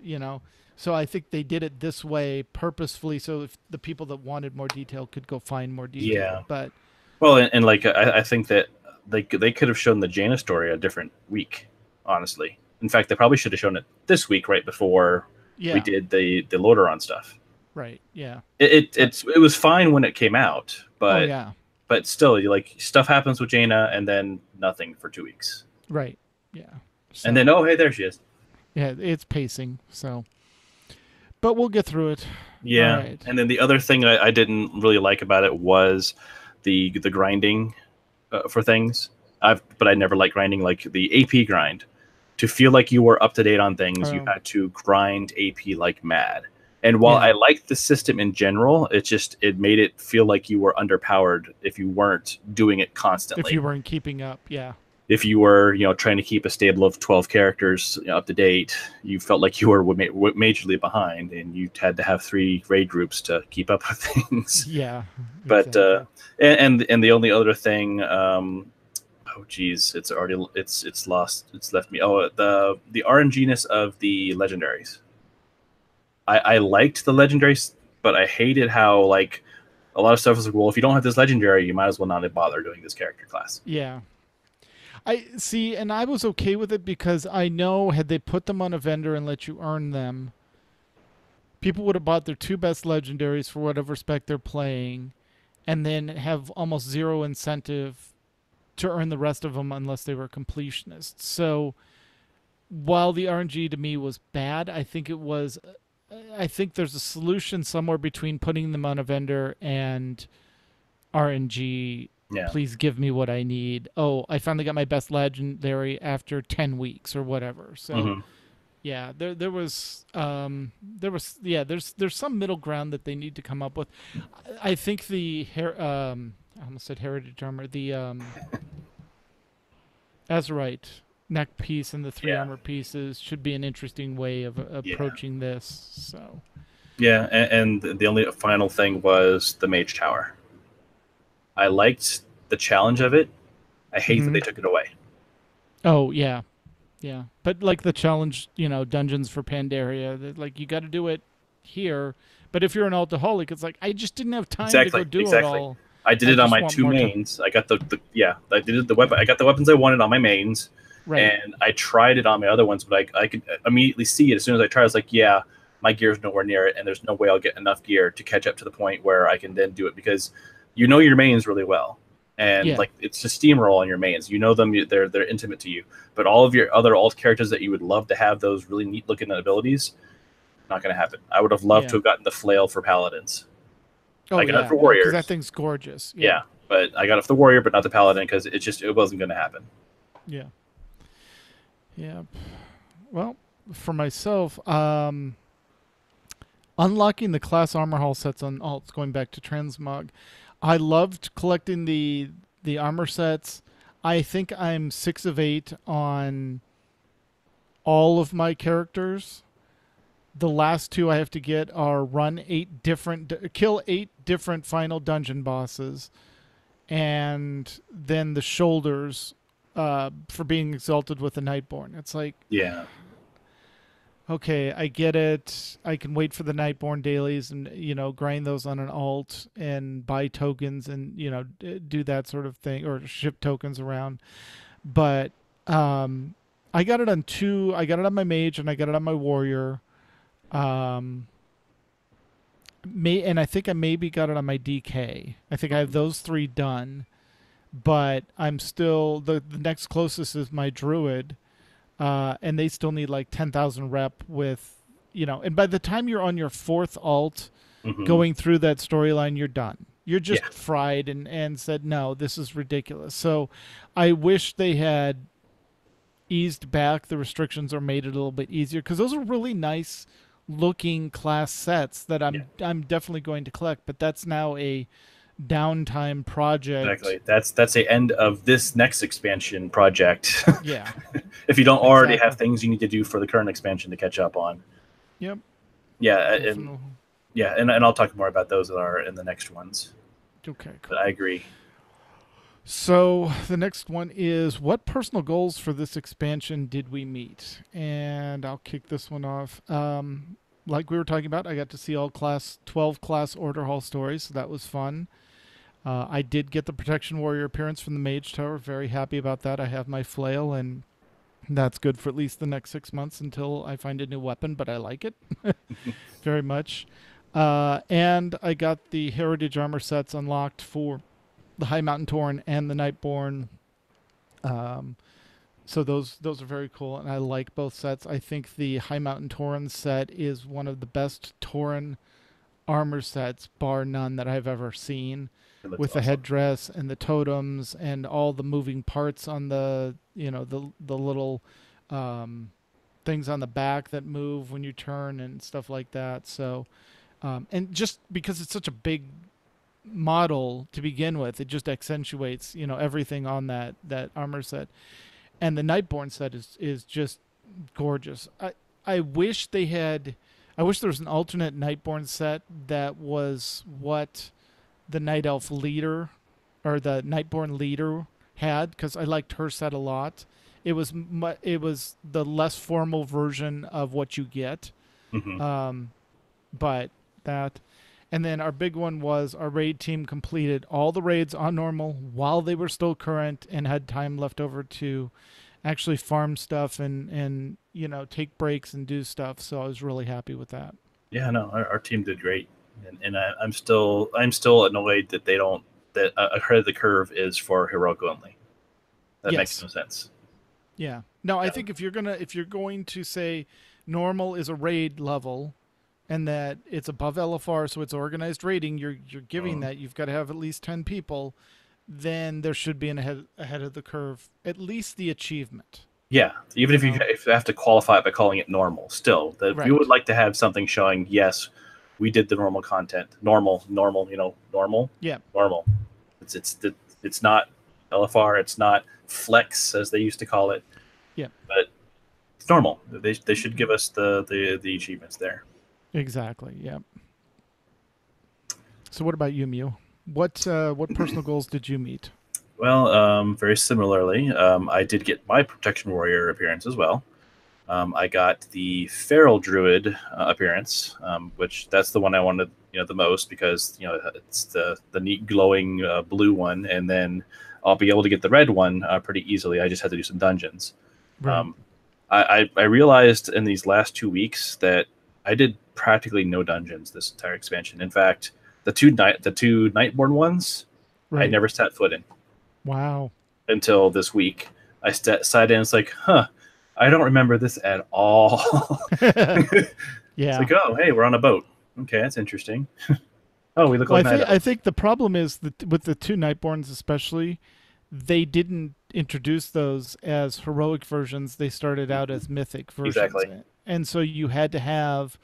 So I think they did it this way purposefully, so if the people that wanted more detail could go find more detail. Yeah. But and like I think that they could have shown the Jaina story a different week. Honestly, in fact, they probably should have shown it this week, right before we did the Lordaeron stuff. Right. Yeah. It was fine when it came out, but but still, stuff happens with Jaina and then nothing for 2 weeks. Right. Yeah. So, and then hey, there she is. Yeah, it's pacing. So. But we'll get through it. Yeah, right. And then the other thing I didn't really like about it was the grinding for things. But I never liked grinding, like the AP grind. To feel like you were up to date on things, you had to grind AP like mad. And while I liked the system in general, it made it feel like you were underpowered if you weren't doing it constantly. If you weren't keeping up, yeah. If you were, trying to keep a stable of 12 characters up to date, you felt like you were majorly behind, and you had to have 3 raid groups to keep up with things. Yeah. But exactly. and the only other thing, it's lost. It's left me. Oh, the RNG-ness of the legendaries. I liked the legendaries, but I hated how a lot of stuff was like, well, if you don't have this legendary, you might as well not bother doing this character class. Yeah. I see, and I was okay with it because I know had they put them on a vendor and let you earn them, people would have bought their 2 best legendaries for whatever spec they're playing, and then have almost zero incentive to earn the rest of them unless they were completionists. So while the RNG to me was bad, I think there's a solution somewhere between putting them on a vendor and RNG. Yeah. Please give me what I need. Oh, I finally got my best legendary after 10 weeks or whatever. So yeah, there's some middle ground that they need to come up with. I think I almost said heritage armor, the Azurite neck piece and the 3 armor pieces should be an interesting way of approaching this. So yeah, and the only final thing was the mage tower. I liked the challenge of it. I hate that they took it away. Oh yeah. Yeah, but like the challenge, dungeons for Pandaria, like you got to do it here. But if you're an alcoholic, it's like I just didn't have time to go do it all. I did it on my 2 mains. I got I did it the weapon. I got the weapons I wanted on my mains, and I tried it on my other ones. But I could immediately see it as soon as I tried. I was like, yeah, my gear's nowhere near it, and there's no way I'll get enough gear to catch up to the point where I can then do it because you know your mains really well. And like it's a steamroll on your mains. You know them; they're intimate to you. But all of your other alt characters that you would love to have those really neat looking abilities, not going to happen. I would have loved to have gotten the flail for paladins. Oh, I got it for warriors. Because that thing's gorgeous. Yeah, but I got it for the warrior, but not the paladin because it wasn't going to happen. Yeah. Yeah. Well, for myself, unlocking the class armor hall sets on alts, going back to transmog. I loved collecting the armor sets. I think I'm 6 of 8 on all of my characters. The last 2 I have to get are kill 8 different final dungeon bosses, and then the shoulders for being exalted with the Nightborn. It's like, okay, I get it. I can wait for the Nightborn dailies and, grind those on an alt and buy tokens and, do that sort of thing or ship tokens around. But I got it on 2. I got it on my mage and I got it on my warrior. And I think I maybe got it on my DK. I think I have those 3 done. But I'm still, the next closest is my druid. And they still need like 10,000 rep with, and by the time you're on your 4th alt going through that storyline, you're done. You're just fried and said, no, this is ridiculous. So I wish they had eased back the restrictions or made it a little bit easier because those are really nice looking class sets that I'm definitely going to collect, but that's now a downtime project. Exactly. That's the end of this next expansion project. Yeah. If you don't already have things you need to do for the current expansion to catch up on. Yep. Yeah, and I'll talk more about those that are in the next ones. Okay, cool. But I agree. So the next one is, what personal goals for this expansion did we meet? And I'll kick this one off. Like we were talking about, I got to see all 12 class order hall stories, so that was fun. I did get the protection warrior appearance from the mage tower. Very happy about that. I have my flail, and that's good for at least the next 6 months until I find a new weapon, but I like it very much. And I got the heritage armor sets unlocked for the High Mountain Tauren and the Nightborn. So those are very cool, and I like both sets. I think the High Mountain Tauren set is one of the best Tauren armor sets, bar none, that I've ever seen, with the headdress and the totems and all the moving parts on the the little things on the back that move when you turn and stuff like that. So and just because it's such a big model to begin with, it just accentuates everything on that armor set. And the Nightborn set is just gorgeous. I wish there was an alternate Nightborn set that was what the Night Elf leader or the Nightborn leader had, because I liked her set a lot. It was the less formal version of what you get. But that, And then our big one was our raid team completed all the raids on normal while they were still current and had time left over to actually farm stuff and take breaks and do stuff. So I was really happy with that. Yeah, no, our team did great, and I'm still annoyed that they don't that ahead of the curve is for heroic only. That makes no sense. Yeah. No, I think if you're going to say normal is a raid level, and that it's above LFR, so it's organized raiding, you're giving that you've got to have at least 10 people, then there should be an ahead of the curve, at least the achievement. Yeah, even if you have to qualify it by calling it normal, still, we would like to have something showing, yes, we did the normal content. Normal, normal. Yeah. Normal. It's not LFR, it's not flex, as they used to call it. Yeah. But it's normal. They should give us the achievements there. Exactly. Yeah. So what about you, Mew? What personal goals did you meet? Well, very similarly, I did get my Protection Warrior appearance as well. I got the Feral Druid appearance, which that's the one I wanted, the most because it's the neat glowing blue one, and then I'll be able to get the red one pretty easily. I just had to do some dungeons. Right. I realized in these last 2 weeks that I did practically no dungeons this entire expansion. In fact, the two Nightborn ones, I never set foot in. Wow. Until this week. I sat in, it's like, I don't remember this at all. Yeah. It's like, oh, hey, we're on a boat. Okay, that's interesting. Oh, we look like I think the problem is that with the two Nightborns especially, they didn't introduce those as heroic versions. They started out as mythic versions. Exactly. And so you had to have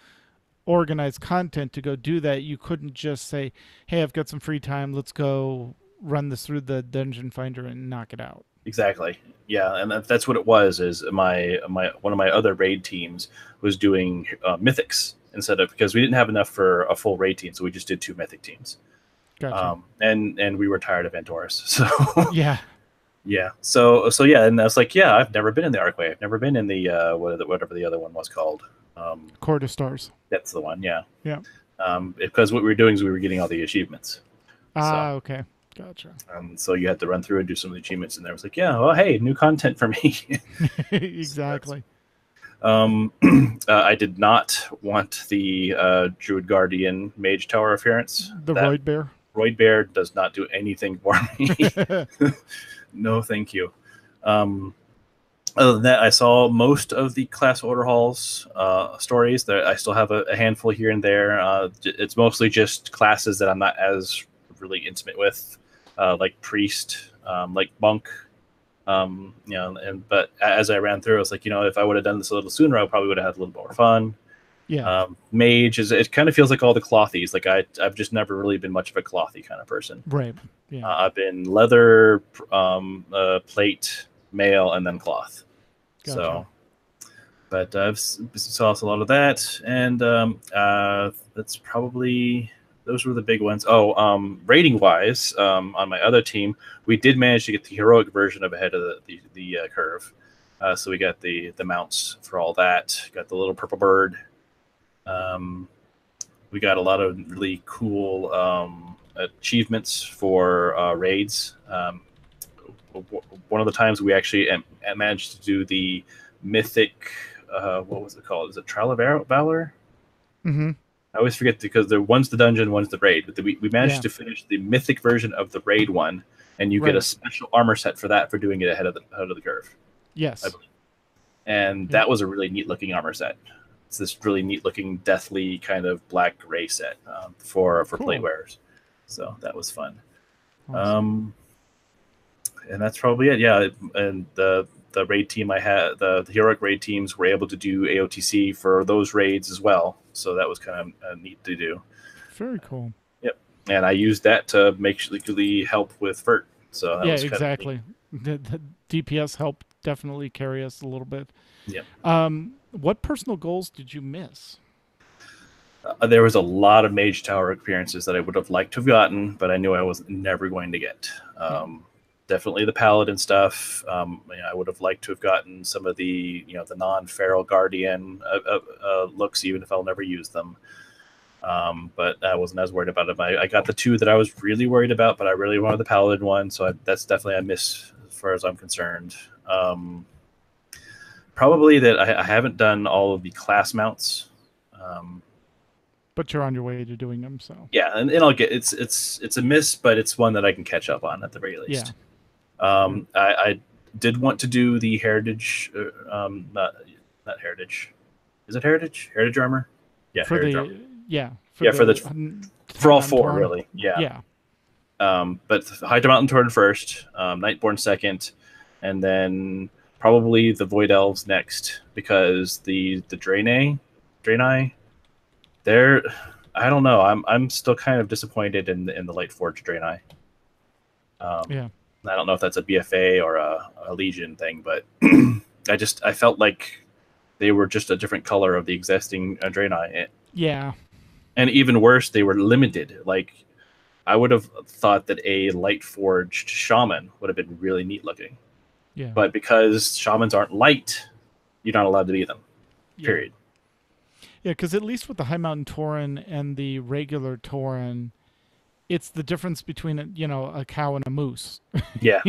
organized content to go do that. You couldn't just say, hey, I've got some free time. Let's go run this through the dungeon finder and knock it out. Exactly. Yeah, and that's what it was. Is my one of my other raid teams was doing mythics instead of, because we didn't have enough for a full raid team, so we just did 2 mythic teams. Gotcha. And we were tired of Antorus, so yeah. Yeah. So yeah, and I was like, yeah, I've never been in the Archway. I've never been in the whatever the other one was called. Court of Stars. That's the one. Yeah. Yeah. Because what we were doing is we were getting all the achievements. Okay. Gotcha. So you had to run through and do some of the achievements, and there was like, yeah, well, hey, new content for me. Exactly. I did not want the Druid Guardian Mage Tower appearance. The Roid Bear. Roid Bear does not do anything for me. No, thank you. Other than that, I saw most of the Class Order Halls stories. There, I still have a handful here and there. It's mostly just classes that I'm not as really intimate with, like Priest, like Monk. But as I ran through, I was like, if I would have done this a little sooner, I probably would have had a little more fun. Yeah. Mage it kind of feels like all the clothies. Like I've just never really been much of a clothy kind of person. Right. Yeah. I've been leather, plate, mail, and then cloth. Gotcha. So, but I've saw a lot of that, and that's probably, those were the big ones. Oh, rating wise, on my other team, we did manage to get the heroic version of ahead of the curve. So we got the mounts for all that. Got the little purple bird. We got a lot of really cool achievements for raids. One of the times we actually managed to do the mythic, what was it called? Is it Trial of Valor? Mm-hmm. I always forget because one's the dungeon, one's the raid. But we managed to finish the mythic version of the raid one, and you get a special armor set for that for doing it ahead of the curve. Yes. And that was a really neat looking armor set. It's this really neat looking deathly kind of black gray set for cool. Plate wearers. So that was fun. Awesome. And that's probably it. Yeah. And the raid team I had, the heroic raid teams were able to do AOTC for those raids as well. So that was kind of neat to do. Very cool. Yep. And I used that to make help with FERT. So that was exactly. The DPS helped definitely carry us a little bit. Yeah. What personal goals did you miss? There was a lot of Mage Tower appearances that I would have liked to have gotten, but I knew I was never going to get. Definitely the Paladin stuff. I would have liked to have gotten some of the the non-feral Guardian looks, even if I'll never use them. But I wasn't as worried about it. I got the two that I was really worried about, but I really wanted the Paladin one, so that's definitely a miss as far as I'm concerned. Probably that I haven't done all of the class mounts. But you're on your way to doing them, so Yeah, and I'll get it's a miss, but it's one that I can catch up on at the very least. Yeah. I did want to do the Heritage, not Heritage. Is it Heritage? Heritage armor? Yeah, for Heritage the armor. yeah For all four, really. Yeah. Yeah. But Hydra Mountain Torn first, Nightborn second, and then probably the Void Elves next, because the Draenei, they're, I don't know. I'm still kind of disappointed in the Light Forge Draenei. Yeah. I don't know if that's a BFA or a Legion thing, but I felt like they were just a different color of the existing Draenei. Yeah. And even worse, they were limited. Like, I would have thought that a light forged shaman would have been really neat looking. Yeah. But because shamans aren't light, you're not allowed to be them. Period. Yeah, because at least with the High Mountain Tauren and the regular Tauren, it's the difference between a cow and a moose. Yeah.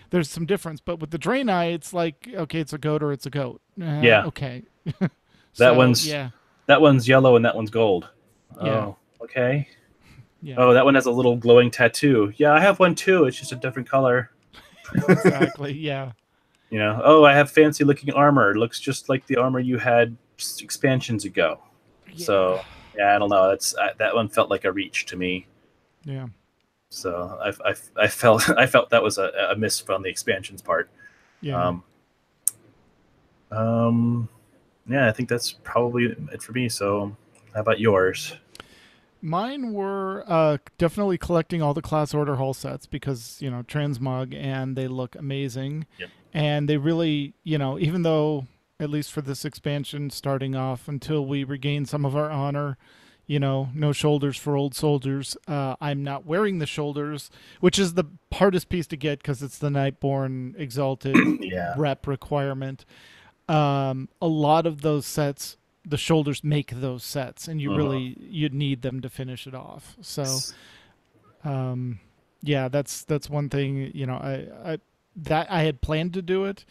There's some difference, but with the Draenei, it's like, okay, it's a goat or it's a goat. Yeah. Okay. That one's yellow and that one's gold. Yeah. Oh, okay. Yeah. Oh, that one has a little glowing tattoo. Yeah, I have one too. It's just a different color. Exactly. Yeah. Oh, I have fancy looking armor. It looks just like the armor you had expansions ago. Yeah. So, yeah, I don't know. That one felt like a reach to me. Yeah. So I felt that was a miss from the expansions part. Yeah. Yeah, I think that's probably it for me. So, how about yours? Mine were definitely collecting all the class order hull sets because, transmog, and they look amazing. Yep. And they really, even though, at least for this expansion starting off, until we regain some of our honor, no shoulders for old soldiers. I'm not wearing the shoulders, which is the hardest piece to get because it's the Nightborn Exalted rep requirement. A lot of those sets, the shoulders make those sets, and you'd need them to finish it off. So, that's one thing. I had planned to do it,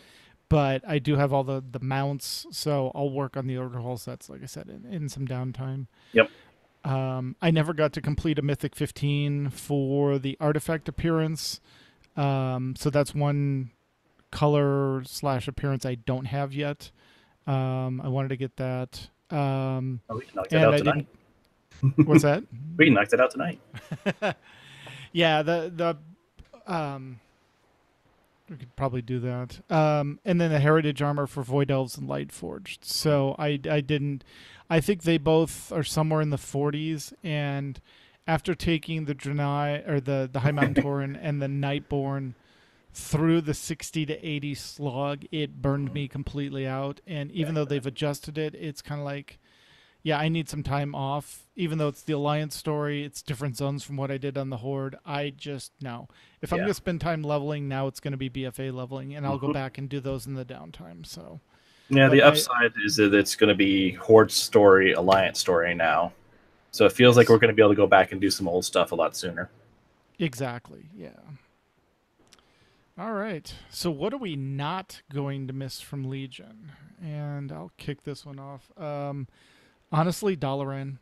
but I do have all the mounts, so I'll work on the order hull sets, like I said, in some downtime. Yep. I never got to complete a Mythic 15 for the artifact appearance, so that's one color / appearance I don't have yet. I wanted to get that. We can knock that out tonight. What's that? We can knock that out tonight. Yeah, we could probably do that. And then the Heritage armor for Void Elves and Light Forged. So I didn't. I think they both are somewhere in the 40s. And after taking the Draenei or the High Mountain Tauren and the Nightborn through the 60 to 80 slog, it burned me completely out. And even though they've adjusted it, it's kind of like, yeah, I need some time off. Even though it's the Alliance story, it's different zones from what I did on the Horde. I just, no. If I'm going to spend time leveling, now it's going to be BFA leveling, and I'll go back and do those in the downtime. So, yeah, the upside is that it's going to be Horde story, Alliance story now. So it feels like we're going to be able to go back and do some old stuff a lot sooner. Exactly, yeah. All right. So what are we not going to miss from Legion? And I'll kick this one off. Honestly, Dalaran.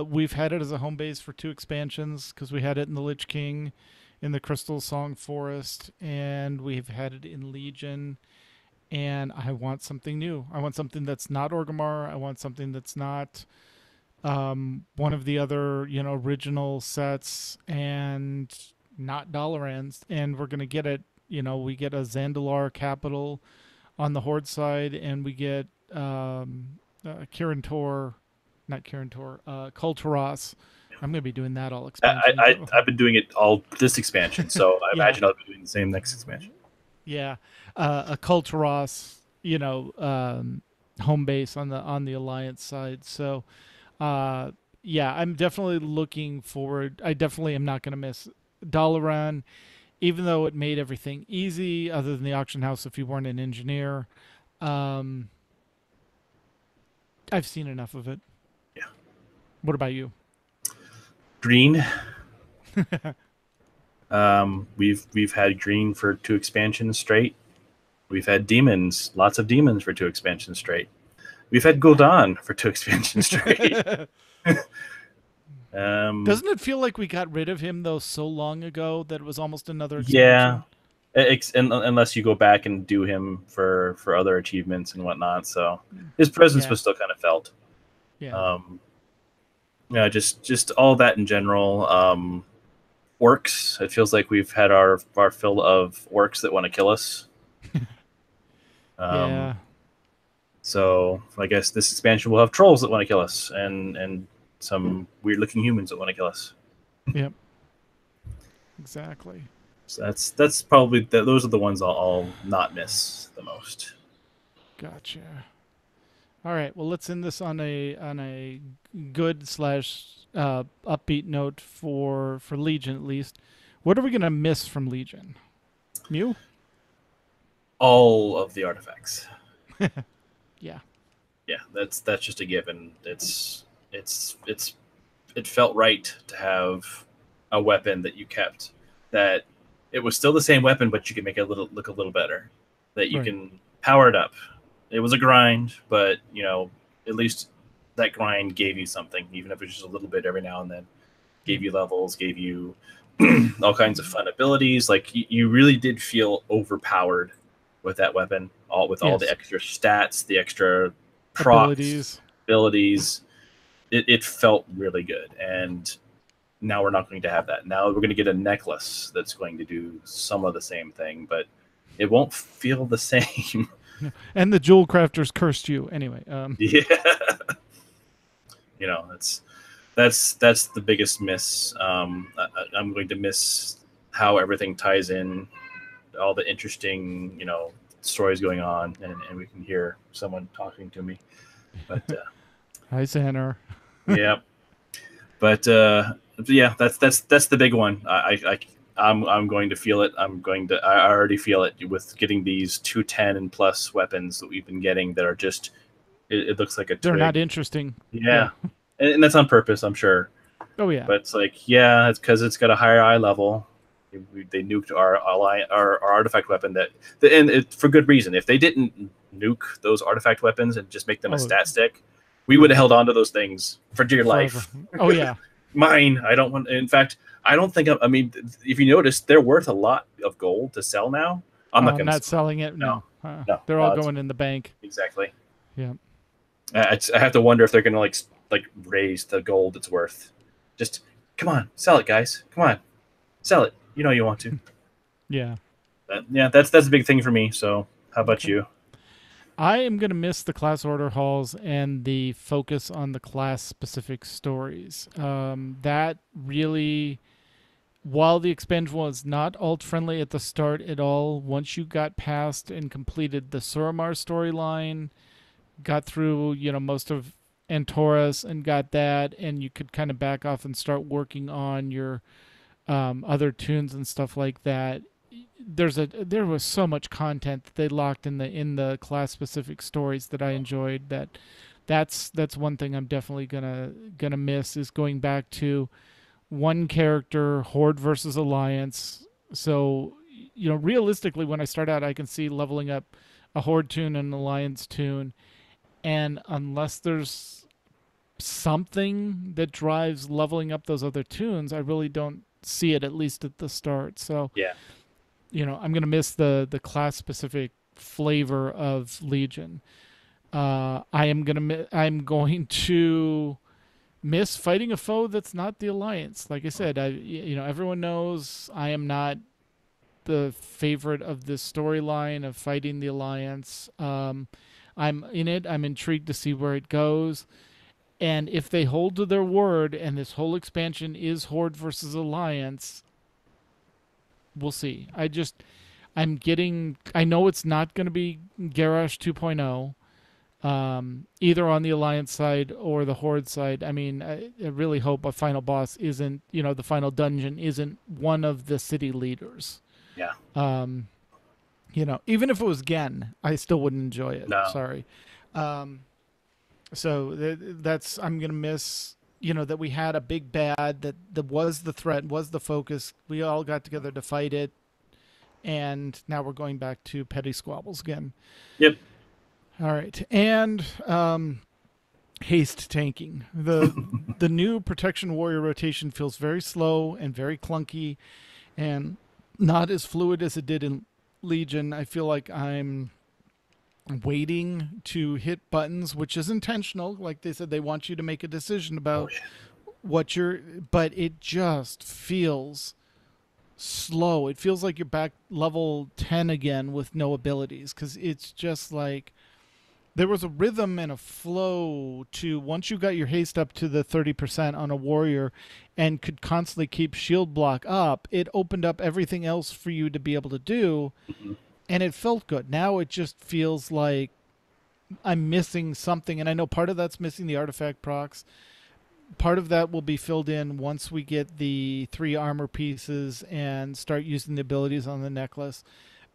We've had it as a home base for 2 expansions because we had it in the Lich King, in the Crystal Song Forest, and we've had it in Legion. And I want something new. I want something that's not Orgrimmar. I want something that's not one of the other, original sets, and not Dalaran's. And we're gonna get it. We get a Zandalar capital on the Horde side, and we get Kulturas. I'm going to be doing that all expansion. I've been doing it all this expansion, so I imagine I'll be doing the same next expansion. Yeah, a Kulturas, home base on the Alliance side. So, I'm definitely looking forward. I definitely am not going to miss Dalaran, even though it made everything easy, other than the auction house if you weren't an engineer. I've seen enough of it. What about you? Green. We've had green for 2 expansions straight. We've had demons, lots of demons for 2 expansions straight. We've had Gul'dan for 2 expansions straight. Doesn't it feel like we got rid of him though so long ago that it was almost another Yeah, expansion? unless you go back and do him for other achievements and whatnot. So his presence was still kind of felt. Yeah. Yeah, just all that in general. Orcs. It feels like we've had our fill of orcs that want to kill us. Yeah. So I guess this expansion will have trolls that want to kill us, and some weird looking humans that want to kill us. Yep. Exactly. So that's probably those are the ones I'll not miss the most. Gotcha. All right. Well, let's end this on a good / upbeat note for Legion at least. What are we gonna miss from Legion? Mew? All of the artifacts. Yeah. Yeah, that's just a given. It felt right to have a weapon that you kept, that it was still the same weapon, but you can make it look a little better, that you can power it up. It was a grind, but at least that grind gave you something, even if it was just a little bit every now and then. Gave you levels, gave you all kinds of fun abilities. Like you really did feel overpowered with that weapon, all the extra stats, the extra procs, abilities. It felt really good, and now we're not going to have that. Now we're going to get a necklace that's going to do some of the same thing, but it won't feel the same. And the jewel crafters cursed you anyway. Yeah, that's the biggest miss. I'm going to miss how everything ties in, all the interesting stories going on, and we can hear someone talking to me. But hi, Xander. Yeah, but yeah, that's the big one. I'm going to feel it. I already feel it with getting these 210 and plus weapons that we've been getting that are just. It looks like a twig. They're not interesting. Yeah. And that's on purpose, I'm sure. Oh yeah. But it's like, yeah, it's because it's got a higher eye level. They nuked our artifact weapon for good reason. If they didn't nuke those artifact weapons and just make them a stat stick, we would have held on to those things for dear life. Oh yeah. Mine. I don't want. In fact, I don't think. I mean, if you notice, they're worth a lot of gold to sell now. I'm not going to. Not selling it. No. No. They're all going in the bank. Exactly. Yeah. I have to wonder if they're going to like raise the gold it's worth. Just come on, sell it, guys. Come on, sell it. You know you want to. Yeah. That's a big thing for me. So how about you? I am going to miss the class order halls and the focus on the class-specific stories. That really, while the expansion was not alt-friendly at the start at all, once you got past and completed the Suramar storyline, got through, most of Antorus and got that, and you could kind of back off and start working on your other tunes and stuff like that. There was so much content that they locked in the class specific stories that I enjoyed. That's one thing I'm definitely gonna miss, is going back to one character, Horde versus Alliance. So realistically, when I start out, I can see leveling up a Horde tune and an Alliance tune, and unless there's something that drives leveling up those other tunes, I really don't see it, at least at the start. So yeah, I'm gonna miss the class specific flavor of Legion. I'm going to miss fighting a foe that's not the Alliance. Like I said, everyone knows I am not the favorite of this storyline of fighting the Alliance. I'm in it. I'm intrigued to see where it goes. And if they hold to their word and this whole expansion is Horde versus Alliance, we'll see. I know it's not going to be Garrosh 2.0, either on the Alliance side or the Horde side. I mean, I really hope a final boss isn't, the final dungeon isn't one of the city leaders. Yeah. Even if it was Gen, I still wouldn't enjoy it. No. Sorry. So that's, I'm going to miss that we had a big bad that was the threat, was the focus. We all got together to fight it, and now we're going back to petty squabbles again. Yep. All right, and haste tanking. The new protection warrior rotation feels very slow and very clunky, and not as fluid as it did in Legion. I feel like I'm waiting to hit buttons, which is intentional. Like they said, they want you to make a decision about what but it just feels slow. It feels like you're back level 10 again with no abilities, because it's just like there was a rhythm and a flow to once you got your haste up to the 30% on a warrior and could constantly keep shield block up, it opened up everything else for you to be able to do. Mm-hmm. And it felt good. Now it just feels like I'm missing something. And I know part of that's missing the artifact procs. Part of that will be filled in once we get the 3 armor pieces and start using the abilities on the necklace.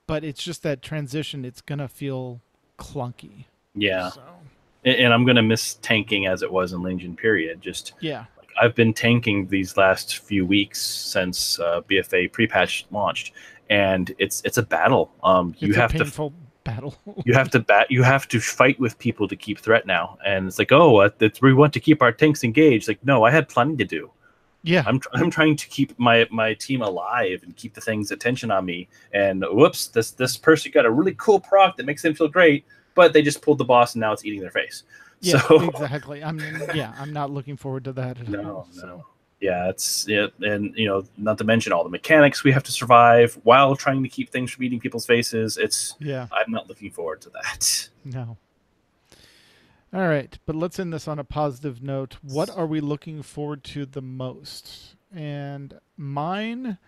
But it's just that transition. It's going to feel clunky. Yeah. So. And I'm going to miss tanking as it was in Legion period. Just I've been tanking these last few weeks since BFA pre-patch launched. And it's a battle. You have to painful battle. you have to fight with people to keep threat now. And it's like, we want to keep our tanks engaged. Like, no, I had plenty to do. Yeah, I'm trying to keep my team alive and keep the thing's attention on me. And whoops, this person got a really cool proc that makes them feel great, but they just pulled the boss and now it's eating their face. Yeah, so, exactly. I'm not looking forward to that at all. No. Yeah, and not to mention all the mechanics we have to survive while trying to keep things from eating people's faces. I'm not looking forward to that. No. All right, but let's end this on a positive note. What are we looking forward to the most? And mine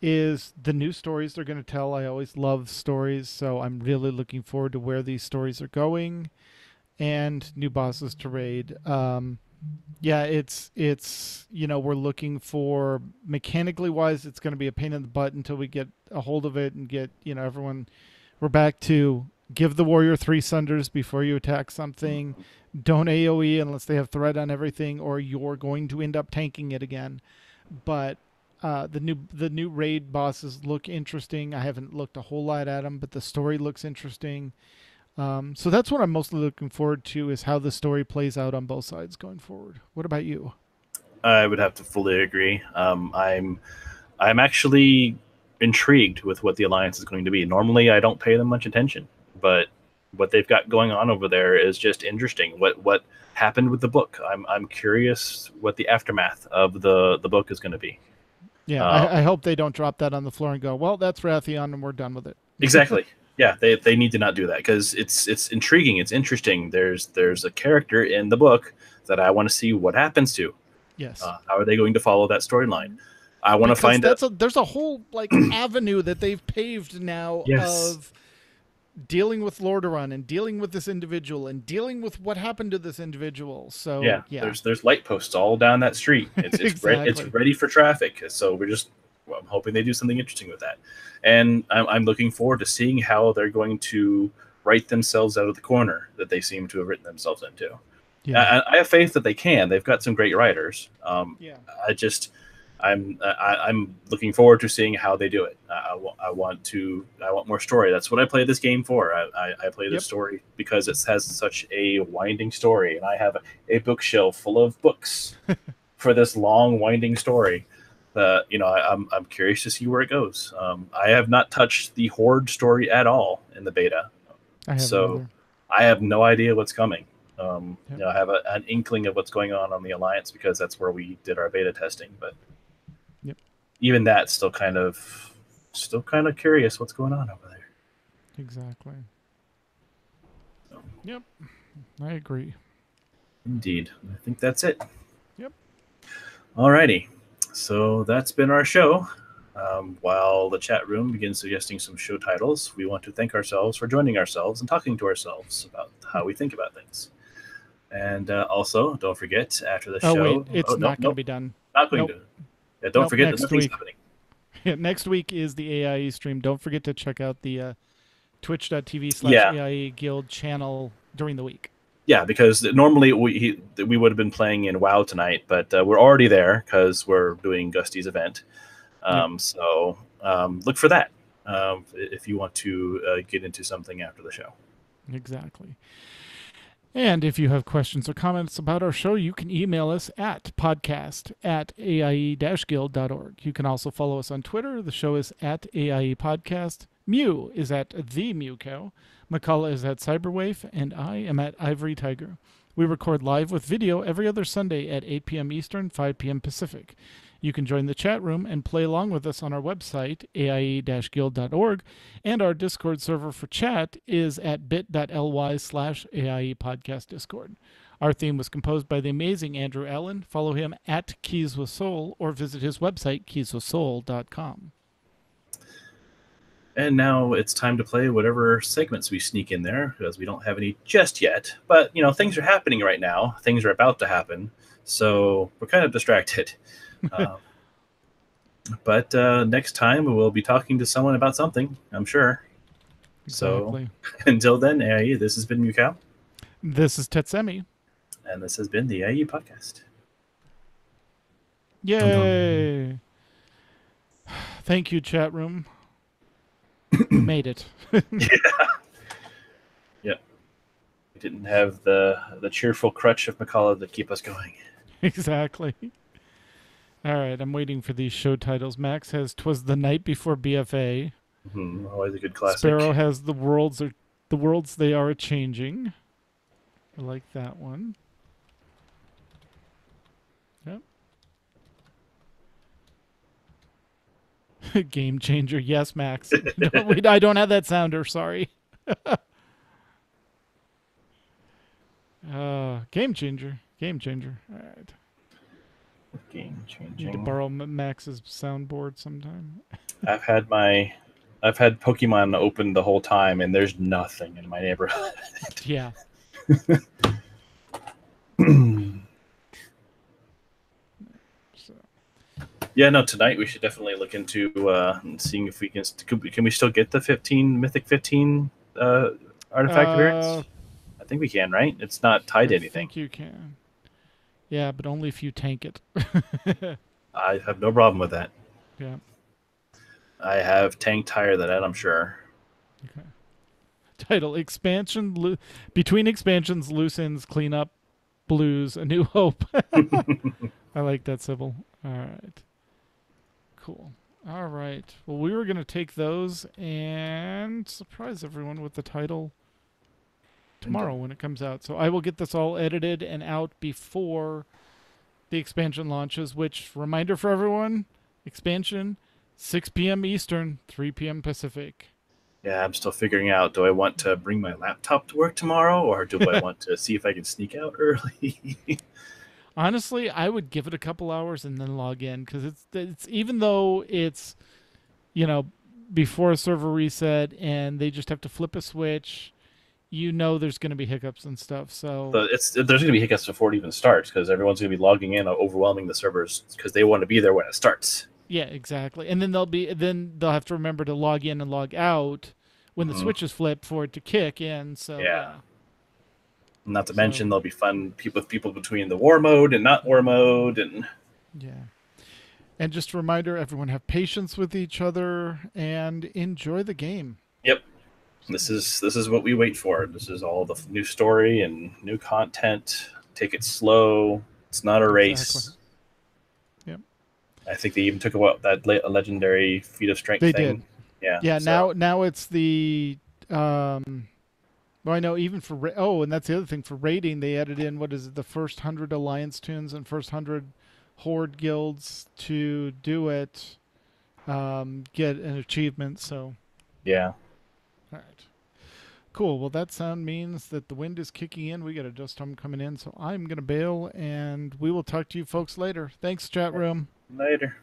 is the new stories they're going to tell. I always love stories, so I'm really looking forward to where these stories are going, and new bosses to raid. Yeah, it's we're looking for, mechanically wise, it's going to be a pain in the butt until we get a hold of it and get, everyone. We're back to give the warrior 3 sunders before you attack something. Don't AoE unless they have threat on everything, or you're going to end up tanking it again. But the new raid bosses look interesting. I haven't looked a whole lot at them, but the story looks interesting. So that's what I'm mostly looking forward to, is how the story plays out on both sides going forward. What about you? I would have to fully agree. I'm actually intrigued with what the Alliance is going to be. Normally, I don't pay them much attention, but what they've got going on over there is just interesting. What happened with the book? I'm curious what the aftermath of the book is going to be. Yeah, I hope they don't drop that on the floor and go, well, that's Wrathion and we're done with it. Exactly. Yeah, they need to not do that, because it's intriguing. It's interesting. There's a character in the book that I want to see what happens to. Yes. How are they going to follow that storyline? I want to find out. There's a whole avenue that they've paved now of dealing with Lordaeron and dealing with this individual and dealing with what happened to this individual. So yeah. There's light posts all down that street. It's exactly. It's ready for traffic. So I'm hoping they do something interesting with that. And I'm looking forward to seeing how they're going to write themselves out of the corner that they seem to have written themselves into. Yeah. I have faith that they can. They've got some great writers. I'm looking forward to seeing how they do it. I want more story. That's what I play this game for. I play this story because it has such a winding story, and I have a bookshelf full of books for this long winding story. I'm curious to see where it goes. I have not touched the Horde story at all in the beta, so I have no idea what's coming. I have an inkling of what's going on the Alliance, because that's where we did our beta testing. But even that's still kind of curious what's going on over there. Exactly. So. Yep, I agree. Indeed, I think that's it. Yep. Alrighty. So that's been our show. While the chat room begins suggesting some show titles, we want to thank ourselves for joining ourselves and talking to ourselves about how we think about things. And also, don't forget, after the show... Oh, wait, it's not going to be done. Not going to. Yeah, don't forget that nothing's happening. Yeah, next week is the AIE stream. Don't forget to check out the twitch.tv/AIE Guild channel during the week. Yeah, because normally we would have been playing in WoW tonight, but we're already there because we're doing Gusty's event. So look for that if you want to get into something after the show. Exactly. And if you have questions or comments about our show, you can email us at podcast@aie-guild.org. You can also follow us on Twitter. The show is at AIE Podcast. Mew is at The Mew Cow. McCullough is at Cyberwave. And I am at Ivory Tiger. We record live with video every other Sunday at 8 p.m. Eastern, 5 p.m. Pacific. You can join the chat room and play along with us on our website, aie-guild.org, and our Discord server for chat is at bit.ly/AIE Podcast Discord. Our theme was composed by the amazing Andrew Allen. Follow him at Keys with Soul or visit his website, keyswithsoul.com. And now it's time to play whatever segments we sneak in there, because we don't have any just yet. But, things are happening right now. Things are about to happen. So we're kind of distracted. But next time we'll be talking to someone about something, I'm sure. Exactly. So until then, AIE, this has been Mukau. This is Tetsemi. And this has been the AIE Podcast. Yay! Thank you, chat room. We made it. Yeah. We didn't have the cheerful crutch of McCullough to keep us going. Exactly. All right, I'm waiting for these show titles. Max has "'Twas the Night Before BFA." Always a good classic. Sparrow has "The Worlds They Are Changing." I like that one. Yep. Game changer. Yes, Max. I don't have that sounder. Sorry. Game changer. Game changer. All right. Game changing. Need to borrow Max's soundboard sometime. I've had Pokemon open the whole time, and there's nothing in my neighborhood. Yeah. Yeah, no. Tonight we should definitely look into seeing if we can we still get the 15 Mythic 15 artifact appearance. I think we can, right? It's not tied to anything. I think you can. Yeah, but only if you tank it. I have no problem with that. Yeah. I have tanked higher than that, I'm sure. Okay. Title: Between expansions, loose ends, clean up, blues, A New Hope. I like that, Sybil. All right. Cool. All right. Well, we were going to take those and surprise everyone with the title tomorrow when it comes out. So I will get this all edited and out before the expansion launches, which, reminder for everyone, expansion, 6 p.m. Eastern, 3 p.m. Pacific. Yeah, I'm still figuring out, do I want to bring my laptop to work tomorrow, or do I want to see if I can sneak out early? Honestly, I would give it a couple hours and then log in, because it's even though it's, before a server reset and they just have to flip a switch, there's going to be hiccups and stuff. So there's going to be hiccups before it even starts, because everyone's going to be logging in, overwhelming the servers because they want to be there when it starts. Yeah, exactly. And then they'll have to remember to log in and log out when the switches flip for it to kick in. So yeah. Not to mention there'll be fun with people between the war mode and not war mode, and yeah. And just a reminder, everyone have patience with each other and enjoy the game. Yep. This is what we wait for. This is all the new story and new content. Take it slow. It's not a race. Exactly. Yep. I think they even took that legendary feat of strength thing. They did. Yeah. Yeah. So. Now it's the. Well, I know even for and that's the other thing for raiding, they added in the first 100 alliance tunes and first 100 horde guilds to do it, get an achievement. So. Yeah. All right. Cool. Well, that sound means that the wind is kicking in. We got a dust storm coming in, so I'm going to bail, and we will talk to you folks later. Thanks, chat room. Later.